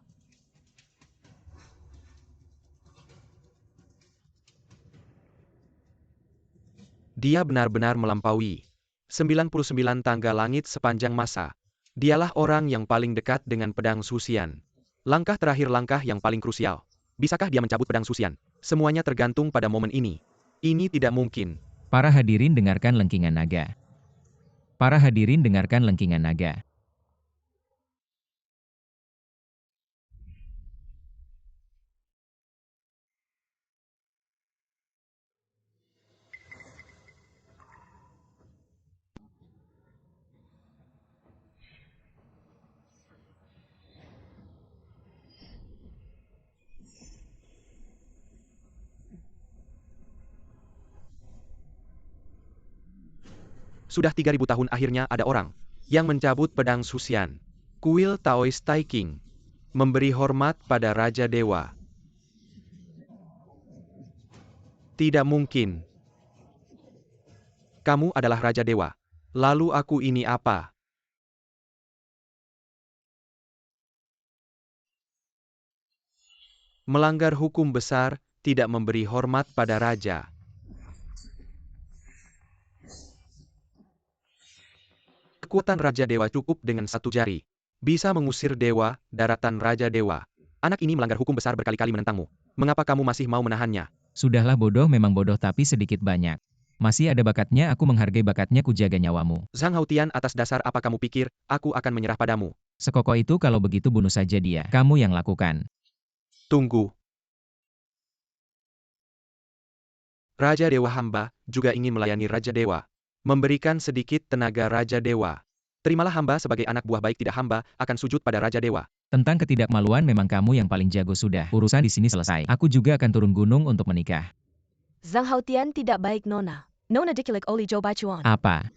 Dia benar-benar melampaui 99 tangga langit sepanjang masa. Dialah orang yang paling dekat dengan pedang Susian. Langkah terakhir, langkah yang paling krusial. Bisakah dia mencabut pedang Susian? Semuanya tergantung pada momen ini. Ini tidak mungkin. Para hadirin dengarkan lengkingan naga. Para hadirin dengarkan lengkingan naga. Sudah 3000 tahun, akhirnya ada orang yang mencabut pedang Susian. Kuil Taoist Taiking. Memberi hormat pada Raja Dewa. Tidak mungkin. Kamu adalah Raja Dewa. Lalu aku ini apa? Melanggar hukum besar, tidak memberi hormat pada raja. Kekuatan Raja Dewa cukup dengan satu jari. Bisa mengusir dewa, daratan Raja Dewa. Anak ini melanggar hukum besar, berkali-kali menentangmu. Mengapa kamu masih mau menahannya? Sudahlah, bodoh memang bodoh, tapi sedikit banyak. Masih ada bakatnya, aku menghargai bakatnya, kujaga nyawamu. Zhang Haotian, atas dasar apa kamu pikir, aku akan menyerah padamu? Sekokoh itu, kalau begitu bunuh saja dia. Kamu yang lakukan. Tunggu. Raja Dewa hamba juga ingin melayani Raja Dewa. Memberikan sedikit tenaga Raja Dewa. Terimalah hamba sebagai anak buah baik, tidak hamba akan sujud pada Raja Dewa. Tentang ketidakmaluan, memang kamu yang paling jago. Sudah. Urusan di sini selesai. Aku juga akan turun gunung untuk menikah. Zhang Haotian tidak baik, Nona. Nona diculik oleh Zhou Baichuan. Apa?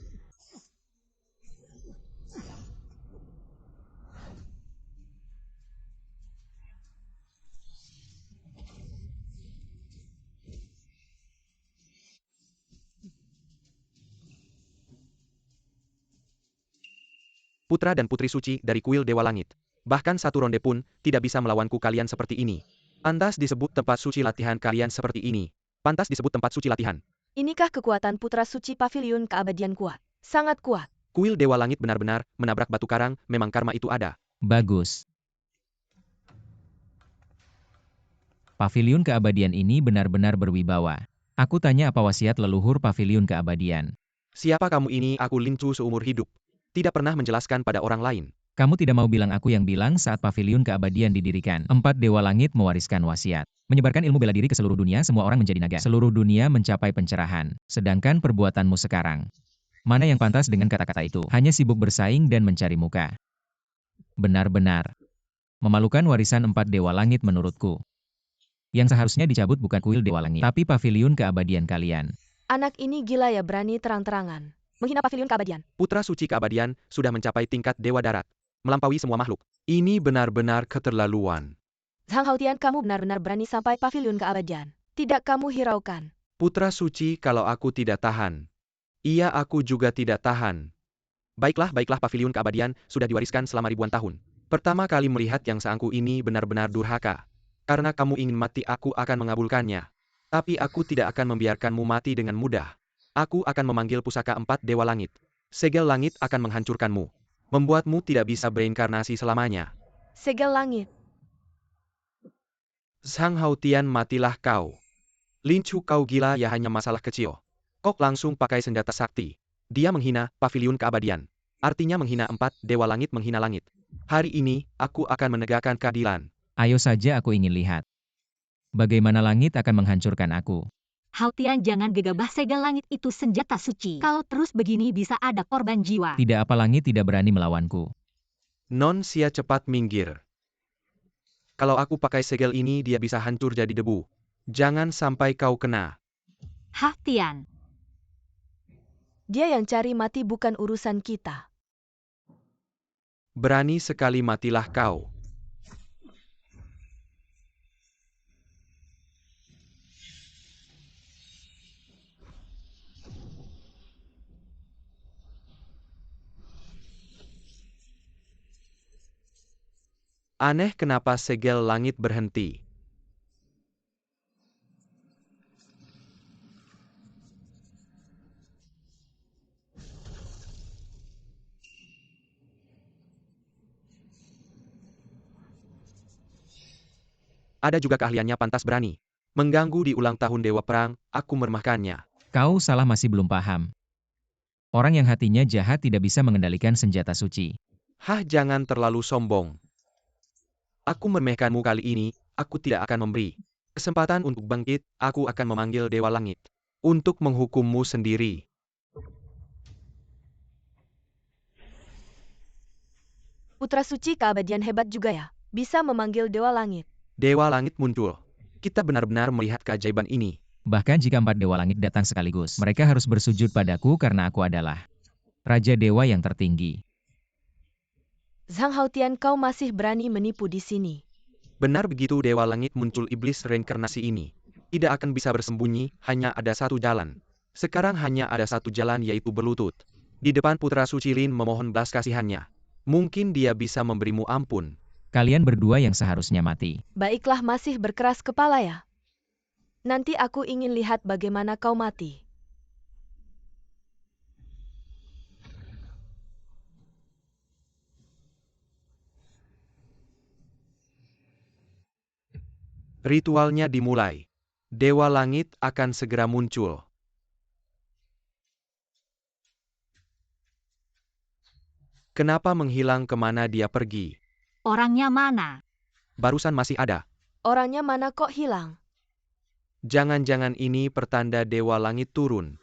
putra dan putri suci dari kuil Dewa Langit. Bahkan satu ronde pun tidak bisa melawanku kalian seperti ini. Pantas disebut tempat suci latihan kalian seperti ini. Pantas disebut tempat suci latihan. Inikah kekuatan putra suci pavilion keabadian kuat? Sangat kuat. Kuil Dewa Langit benar-benar menabrak batu karang, memang karma itu ada. Bagus. Pavilion keabadian ini benar-benar berwibawa. Aku tanya apa wasiat leluhur pavilion keabadian. Siapa kamu ini? Aku Lin Chu seumur hidup. Tidak pernah menjelaskan pada orang lain. Kamu tidak mau bilang aku yang bilang saat pavilion keabadian didirikan. 4 Dewa Langit mewariskan wasiat. Menyebarkan ilmu bela diri ke seluruh dunia, semua orang menjadi naga. Seluruh dunia mencapai pencerahan. Sedangkan perbuatanmu sekarang. Mana yang pantas dengan kata-kata itu? Hanya sibuk bersaing dan mencari muka. Benar-benar memalukan warisan 4 Dewa Langit menurutku. Yang seharusnya dicabut bukan kuil Dewa Langit, tapi pavilion keabadian kalian. Anak ini gila ya, berani terang-terangan menghina pavilion keabadian. Putra suci keabadian sudah mencapai tingkat Dewa Darat. Melampaui semua makhluk. Ini benar-benar keterlaluan. Zhang Haotian, kamu benar-benar berani sampai pavilion keabadian. Tidak kamu hiraukan. Putra suci, kalau aku tidak tahan. Iya, aku juga tidak tahan. Baiklah, pavilion keabadian sudah diwariskan selama ribuan tahun. Pertama kali melihat yang seangku ini benar-benar durhaka. Karena kamu ingin mati, aku akan mengabulkannya. Tapi aku tidak akan membiarkanmu mati dengan mudah. Aku akan memanggil pusaka 4 Dewa Langit. Segel langit akan menghancurkanmu. Membuatmu tidak bisa bereinkarnasi selamanya. Segel langit. Zhang Haotian, matilah kau. Lin Chu, kau gila ya, hanya masalah kecil. Kok langsung pakai senjata sakti. Dia menghina pavilion keabadian. Artinya menghina 4 Dewa Langit, menghina langit. Hari ini, aku akan menegakkan keadilan. Ayo saja, aku ingin lihat. Bagaimana langit akan menghancurkan aku. Haotian, jangan gegabah, segel langit itu senjata suci. Kalau terus begini bisa ada korban jiwa. Tidak apa langit tidak berani melawanku. Non Xia, cepat minggir. Kalau aku pakai segel ini dia bisa hancur jadi debu. Jangan sampai kau kena. Haotian, Dia yang cari mati, bukan urusan kita. Berani sekali, matilah kau. Aneh, kenapa segel langit berhenti? Ada juga keahliannya, pantas berani. Mengganggu di ulang tahun Dewa Perang, aku meremehkannya. Kau salah, masih belum paham. Orang yang hatinya jahat tidak bisa mengendalikan senjata suci. Hah, jangan terlalu sombong. Aku meremehkanmu kali ini, aku tidak akan memberi kesempatan untuk bangkit, aku akan memanggil Dewa Langit. Untuk menghukummu sendiri. Putra suci keabadian hebat juga ya. Bisa memanggil Dewa Langit. Dewa Langit muncul. Kita benar-benar melihat keajaiban ini. Bahkan jika 4 Dewa Langit datang sekaligus, mereka harus bersujud padaku karena aku adalah Raja Dewa yang tertinggi. Zhang Haotian, kau masih berani menipu di sini. Benar begitu, Dewa Langit muncul, iblis reinkarnasi ini. Tidak akan bisa bersembunyi, hanya ada satu jalan. Sekarang hanya ada satu jalan, yaitu berlutut. Di depan Putra Suci Lin memohon belas kasihannya. Mungkin dia bisa memberimu ampun. Kalian berdua yang seharusnya mati. Baiklah, masih berkeras kepala ya. Nanti aku ingin lihat bagaimana kau mati. Ritualnya dimulai. Dewa Langit akan segera muncul. Kenapa menghilang, kemana dia pergi? orangnya mana? Barusan masih ada. Orangnya mana kok hilang? Jangan-jangan ini pertanda Dewa Langit turun.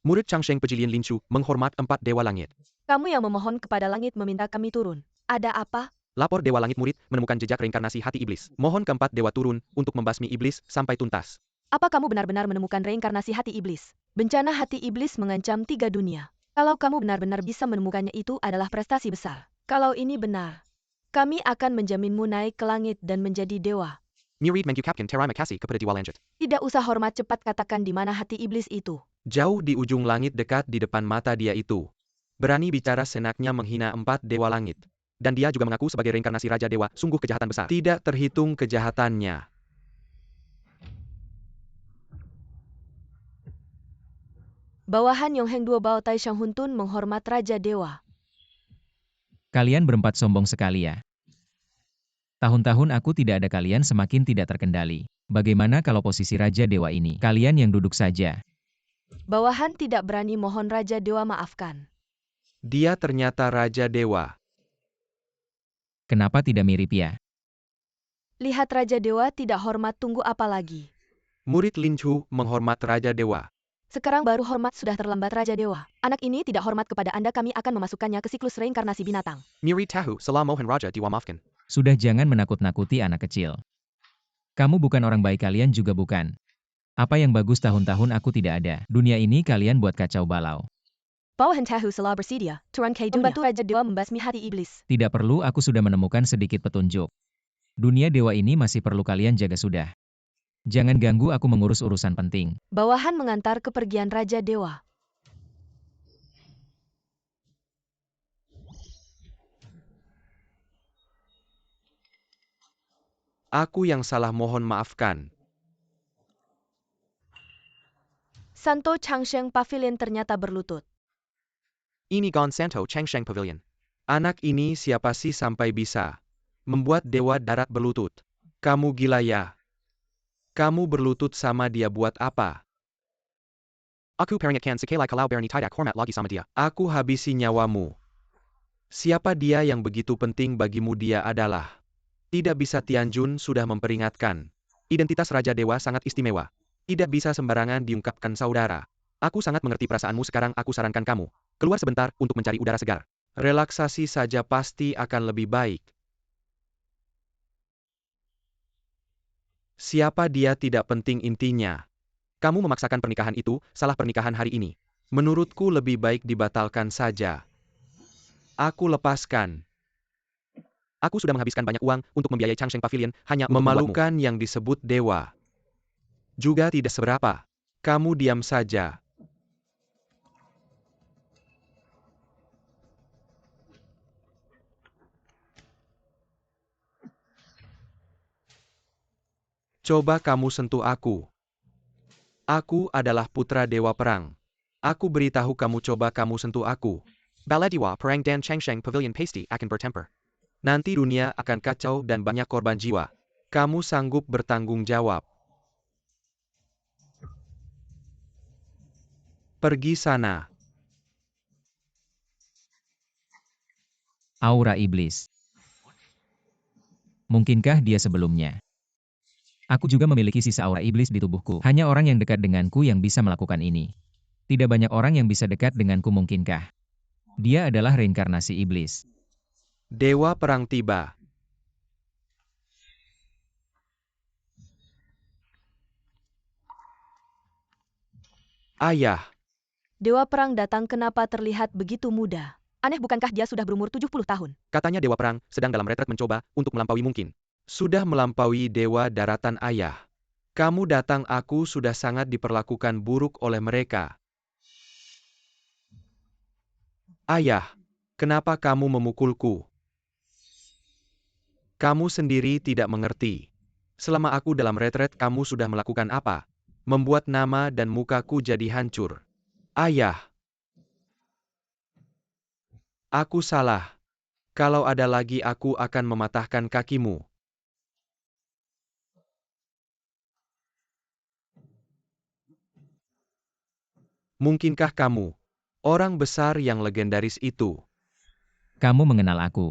Murid Changsheng Pejilian Lin Chu menghormat 4 Dewa Langit. Kamu yang memohon kepada langit meminta kami turun. Ada apa? Lapor Dewa Langit, murid menemukan jejak reinkarnasi hati iblis. Mohon keempat dewa turun untuk membasmi iblis sampai tuntas. Apa kamu benar-benar menemukan reinkarnasi hati iblis? Bencana hati iblis mengancam 3 dunia. Kalau kamu benar-benar bisa menemukannya, itu adalah prestasi besar. Kalau ini benar, kami akan menjaminmu naik ke langit dan menjadi dewa. Murid mengucapkan terima kasih kepada Dewa Langit. Tidak usah hormat, cepat katakan di mana hati iblis itu. Jauh di ujung langit dekat di depan mata dia itu. Berani bicara senaknya menghina 4 dewa langit. Dan dia juga mengaku sebagai reinkarnasi Raja Dewa, sungguh kejahatan besar. Tidak terhitung kejahatannya. Bawahan Yongheng Duo Bao Tai Shang Huntun menghormat Raja Dewa. Kalian berempat sombong sekali ya. Tahun-tahun aku tidak ada kalian semakin tidak terkendali. Bagaimana kalau posisi Raja Dewa ini? Kalian yang duduk saja. Bawahan tidak berani mohon Raja Dewa maafkan. Dia ternyata Raja Dewa. Kenapa tidak mirip ya? Lihat Raja Dewa tidak hormat, tunggu apa lagi? Murid Lin Chu menghormat Raja Dewa. Sekarang baru hormat sudah terlambat Raja Dewa. Anak ini tidak hormat kepada Anda, kami akan memasukkannya ke siklus reinkarnasi binatang. Murid Tahu salah mohon Raja Dewa maafkan. Sudah, jangan menakut-nakuti anak kecil. Kamu bukan orang baik, kalian juga bukan. Apa yang bagus tahun-tahun aku tidak ada. Dunia ini kalian buat kacau balau. Bawahan Tahu salah bersedia, Tuan K dunia. Membantu Raja Dewa membasmi hati iblis. Tidak perlu, aku sudah menemukan sedikit petunjuk. Dunia dewa ini masih perlu kalian jaga sudah. Jangan ganggu aku mengurus urusan penting. Bawahan mengantar kepergian Raja Dewa. Aku yang salah, mohon maafkan. Santo Changsheng Pavilion ternyata berlutut. Ini Gon Santo Changsheng Pavilion. Anak ini siapa sih sampai bisa membuat dewa darat berlutut? Kamu gila ya? Kamu berlutut sama dia buat apa? Aku peringatkan sekali kalau berani tidak hormat lagi sama dia. Aku habisi nyawamu. Siapa dia yang begitu penting bagimu? Dia adalah tidak bisa. Tianjun sudah memperingatkan. Identitas Raja Dewa sangat istimewa. Tidak bisa sembarangan diungkapkan saudara. Aku sangat mengerti perasaanmu. Sekarang aku sarankan kamu keluar sebentar untuk mencari udara segar. Relaksasi saja pasti akan lebih baik. Siapa dia tidak penting, intinya kamu memaksakan pernikahan itu, salah pernikahan hari ini. Menurutku lebih baik dibatalkan saja. Aku lepaskan. Aku sudah menghabiskan banyak uang untuk membiayai Changsheng Pavilion hanya untuk memalukan yang disebut dewa. Juga tidak seberapa. Kamu diam saja. Coba kamu sentuh aku. Aku adalah putra dewa perang. Aku beritahu kamu, coba kamu sentuh aku. Bala Dewa Perang dan Changsheng Pavilion pasti akan bertempur. Nanti dunia akan kacau dan banyak korban jiwa. Kamu sanggup bertanggung jawab. Pergi sana. Aura iblis. Mungkinkah dia sebelumnya? Aku juga memiliki sisa aura iblis di tubuhku. Hanya orang yang dekat denganku yang bisa melakukan ini. Tidak banyak orang yang bisa dekat denganku, mungkinkah? Dia adalah reinkarnasi iblis. Dewa perang tiba. Ayah. Dewa perang datang, kenapa terlihat begitu muda? Aneh, bukankah dia sudah berumur 70 tahun? Katanya dewa perang sedang dalam retret mencoba untuk melampaui mungkin. Sudah melampaui dewa daratan ayah. Kamu datang, aku sudah sangat diperlakukan buruk oleh mereka. Ayah, kenapa kamu memukulku? Kamu sendiri tidak mengerti. Selama aku dalam retret, kamu sudah melakukan apa? Membuat nama dan mukaku jadi hancur. Ayah. Aku salah. Kalau ada lagi aku akan mematahkan kakimu. Mungkinkah kamu orang besar yang legendaris itu? Kamu mengenal aku.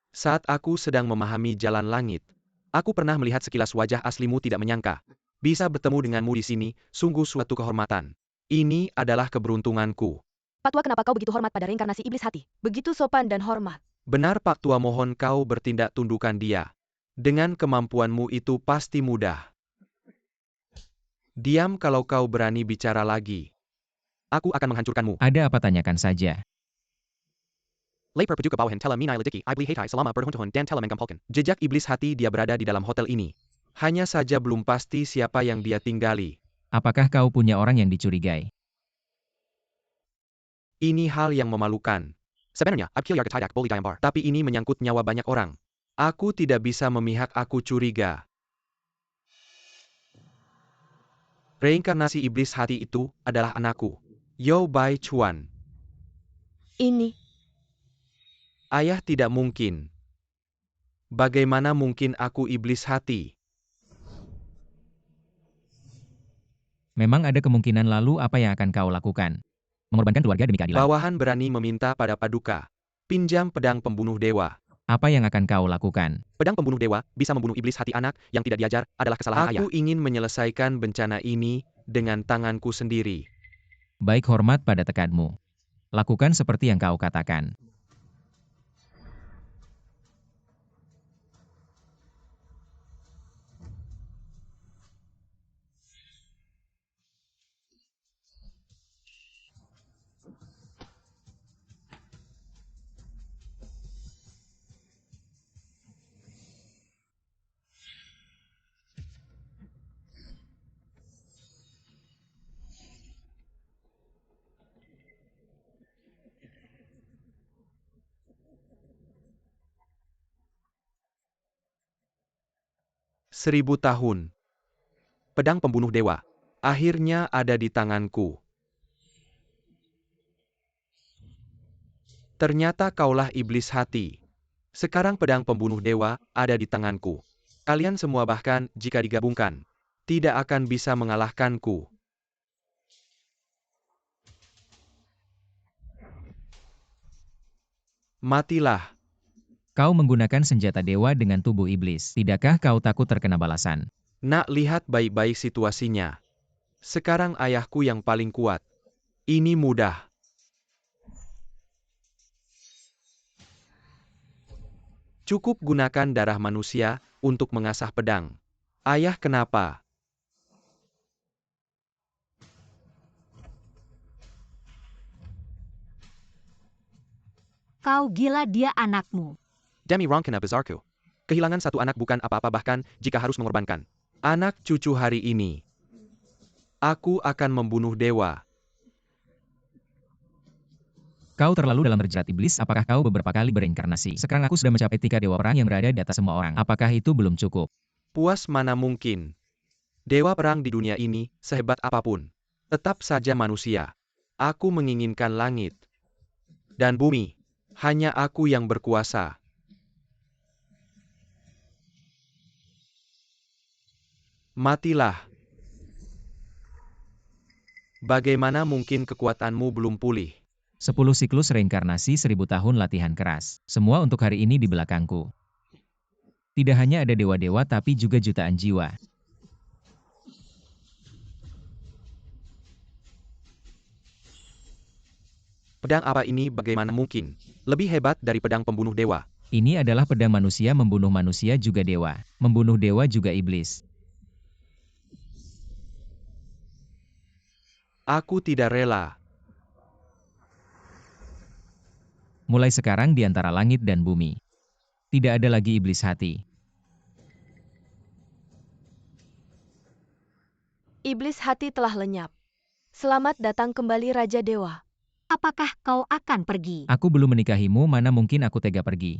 Saat aku sedang memahami jalan langit, aku pernah melihat sekilas wajah aslimu, tidak menyangka bisa bertemu denganmu di sini, sungguh suatu kehormatan. Ini adalah keberuntunganku. Pak Tua, kenapa kau begitu hormat pada reinkarnasi iblis hati? Begitu sopan dan hormat. Benar Pak Tua, mohon kau bertindak tundukkan dia. Dengan kemampuanmu itu pasti mudah. Diam kalau kau berani bicara lagi. Aku akan menghancurkanmu. Ada apa, tanyakan saja. Lapor pejuka bawahan telah minai lediki, iblis hatai selama berhuntuhun dan telah mengkampalkan. Jejak iblis hati, dia berada di dalam hotel ini. Hanya saja belum pasti siapa yang dia tinggali. Apakah kau punya orang yang dicurigai? Ini hal yang memalukan. Sebenarnya, tapi ini menyangkut nyawa banyak orang. Aku tidak bisa memihak, aku curiga. Reinkarnasi iblis hati itu adalah anakku, Yo Bai Chuan. Ini, Ayah, tidak mungkin. Bagaimana mungkin aku iblis hati? Memang ada kemungkinan, lalu apa yang akan kau lakukan? Mengorbankan keluarga demi keadilan. Bawahan berani meminta pada Paduka. Pinjam pedang pembunuh dewa. Apa yang akan kau lakukan? Pedang pembunuh dewa bisa membunuh iblis hati. Anak yang tidak diajar adalah kesalahan ayah. Aku ingin menyelesaikan bencana ini dengan tanganku sendiri. Baik, hormat pada tekadmu. Lakukan seperti yang kau katakan. Seribu tahun. Pedang pembunuh dewa. Akhirnya ada di tanganku. Ternyata kaulah iblis hati. Sekarang pedang pembunuh dewa ada di tanganku. Kalian semua, bahkan jika digabungkan, tidak akan bisa mengalahkanku. Matilah. Kau menggunakan senjata dewa dengan tubuh iblis. Tidakkah kau takut terkena balasan? Nak, lihat baik-baik situasinya. Sekarang ayahku yang paling kuat. Ini mudah. Cukup gunakan darah manusia untuk mengasah pedang. Ayah, kenapa? Kau gila, dia anakmu. Demi Ronkana Bizarku. Kehilangan satu anak bukan apa-apa, bahkan jika harus mengorbankan anak cucu hari ini. Aku akan membunuh dewa. Kau terlalu dalam terjerat iblis. Apakah kau beberapa kali bereinkarnasi? Sekarang aku sudah mencapai 3 dewa perang yang berada di atas semua orang. Apakah itu belum cukup? Puas mana mungkin. Dewa perang di dunia ini, sehebat apapun, tetap saja manusia. Aku menginginkan langit dan bumi. Hanya aku yang berkuasa. Matilah. Bagaimana mungkin kekuatanmu belum pulih? 10 siklus reinkarnasi, 1000 tahun latihan keras. Semua untuk hari ini di belakangku. Tidak hanya ada dewa-dewa tapi juga jutaan jiwa. Pedang apa ini? Bagaimana mungkin? Lebih hebat dari pedang pembunuh dewa. Ini adalah pedang manusia, membunuh manusia juga dewa. Membunuh dewa juga iblis. Aku tidak rela. Mulai sekarang di antara langit dan bumi, tidak ada lagi iblis hati. iblis hati telah lenyap. Selamat datang kembali Raja Dewa. Apakah kau akan pergi? Aku belum menikahimu, mana mungkin aku tega pergi.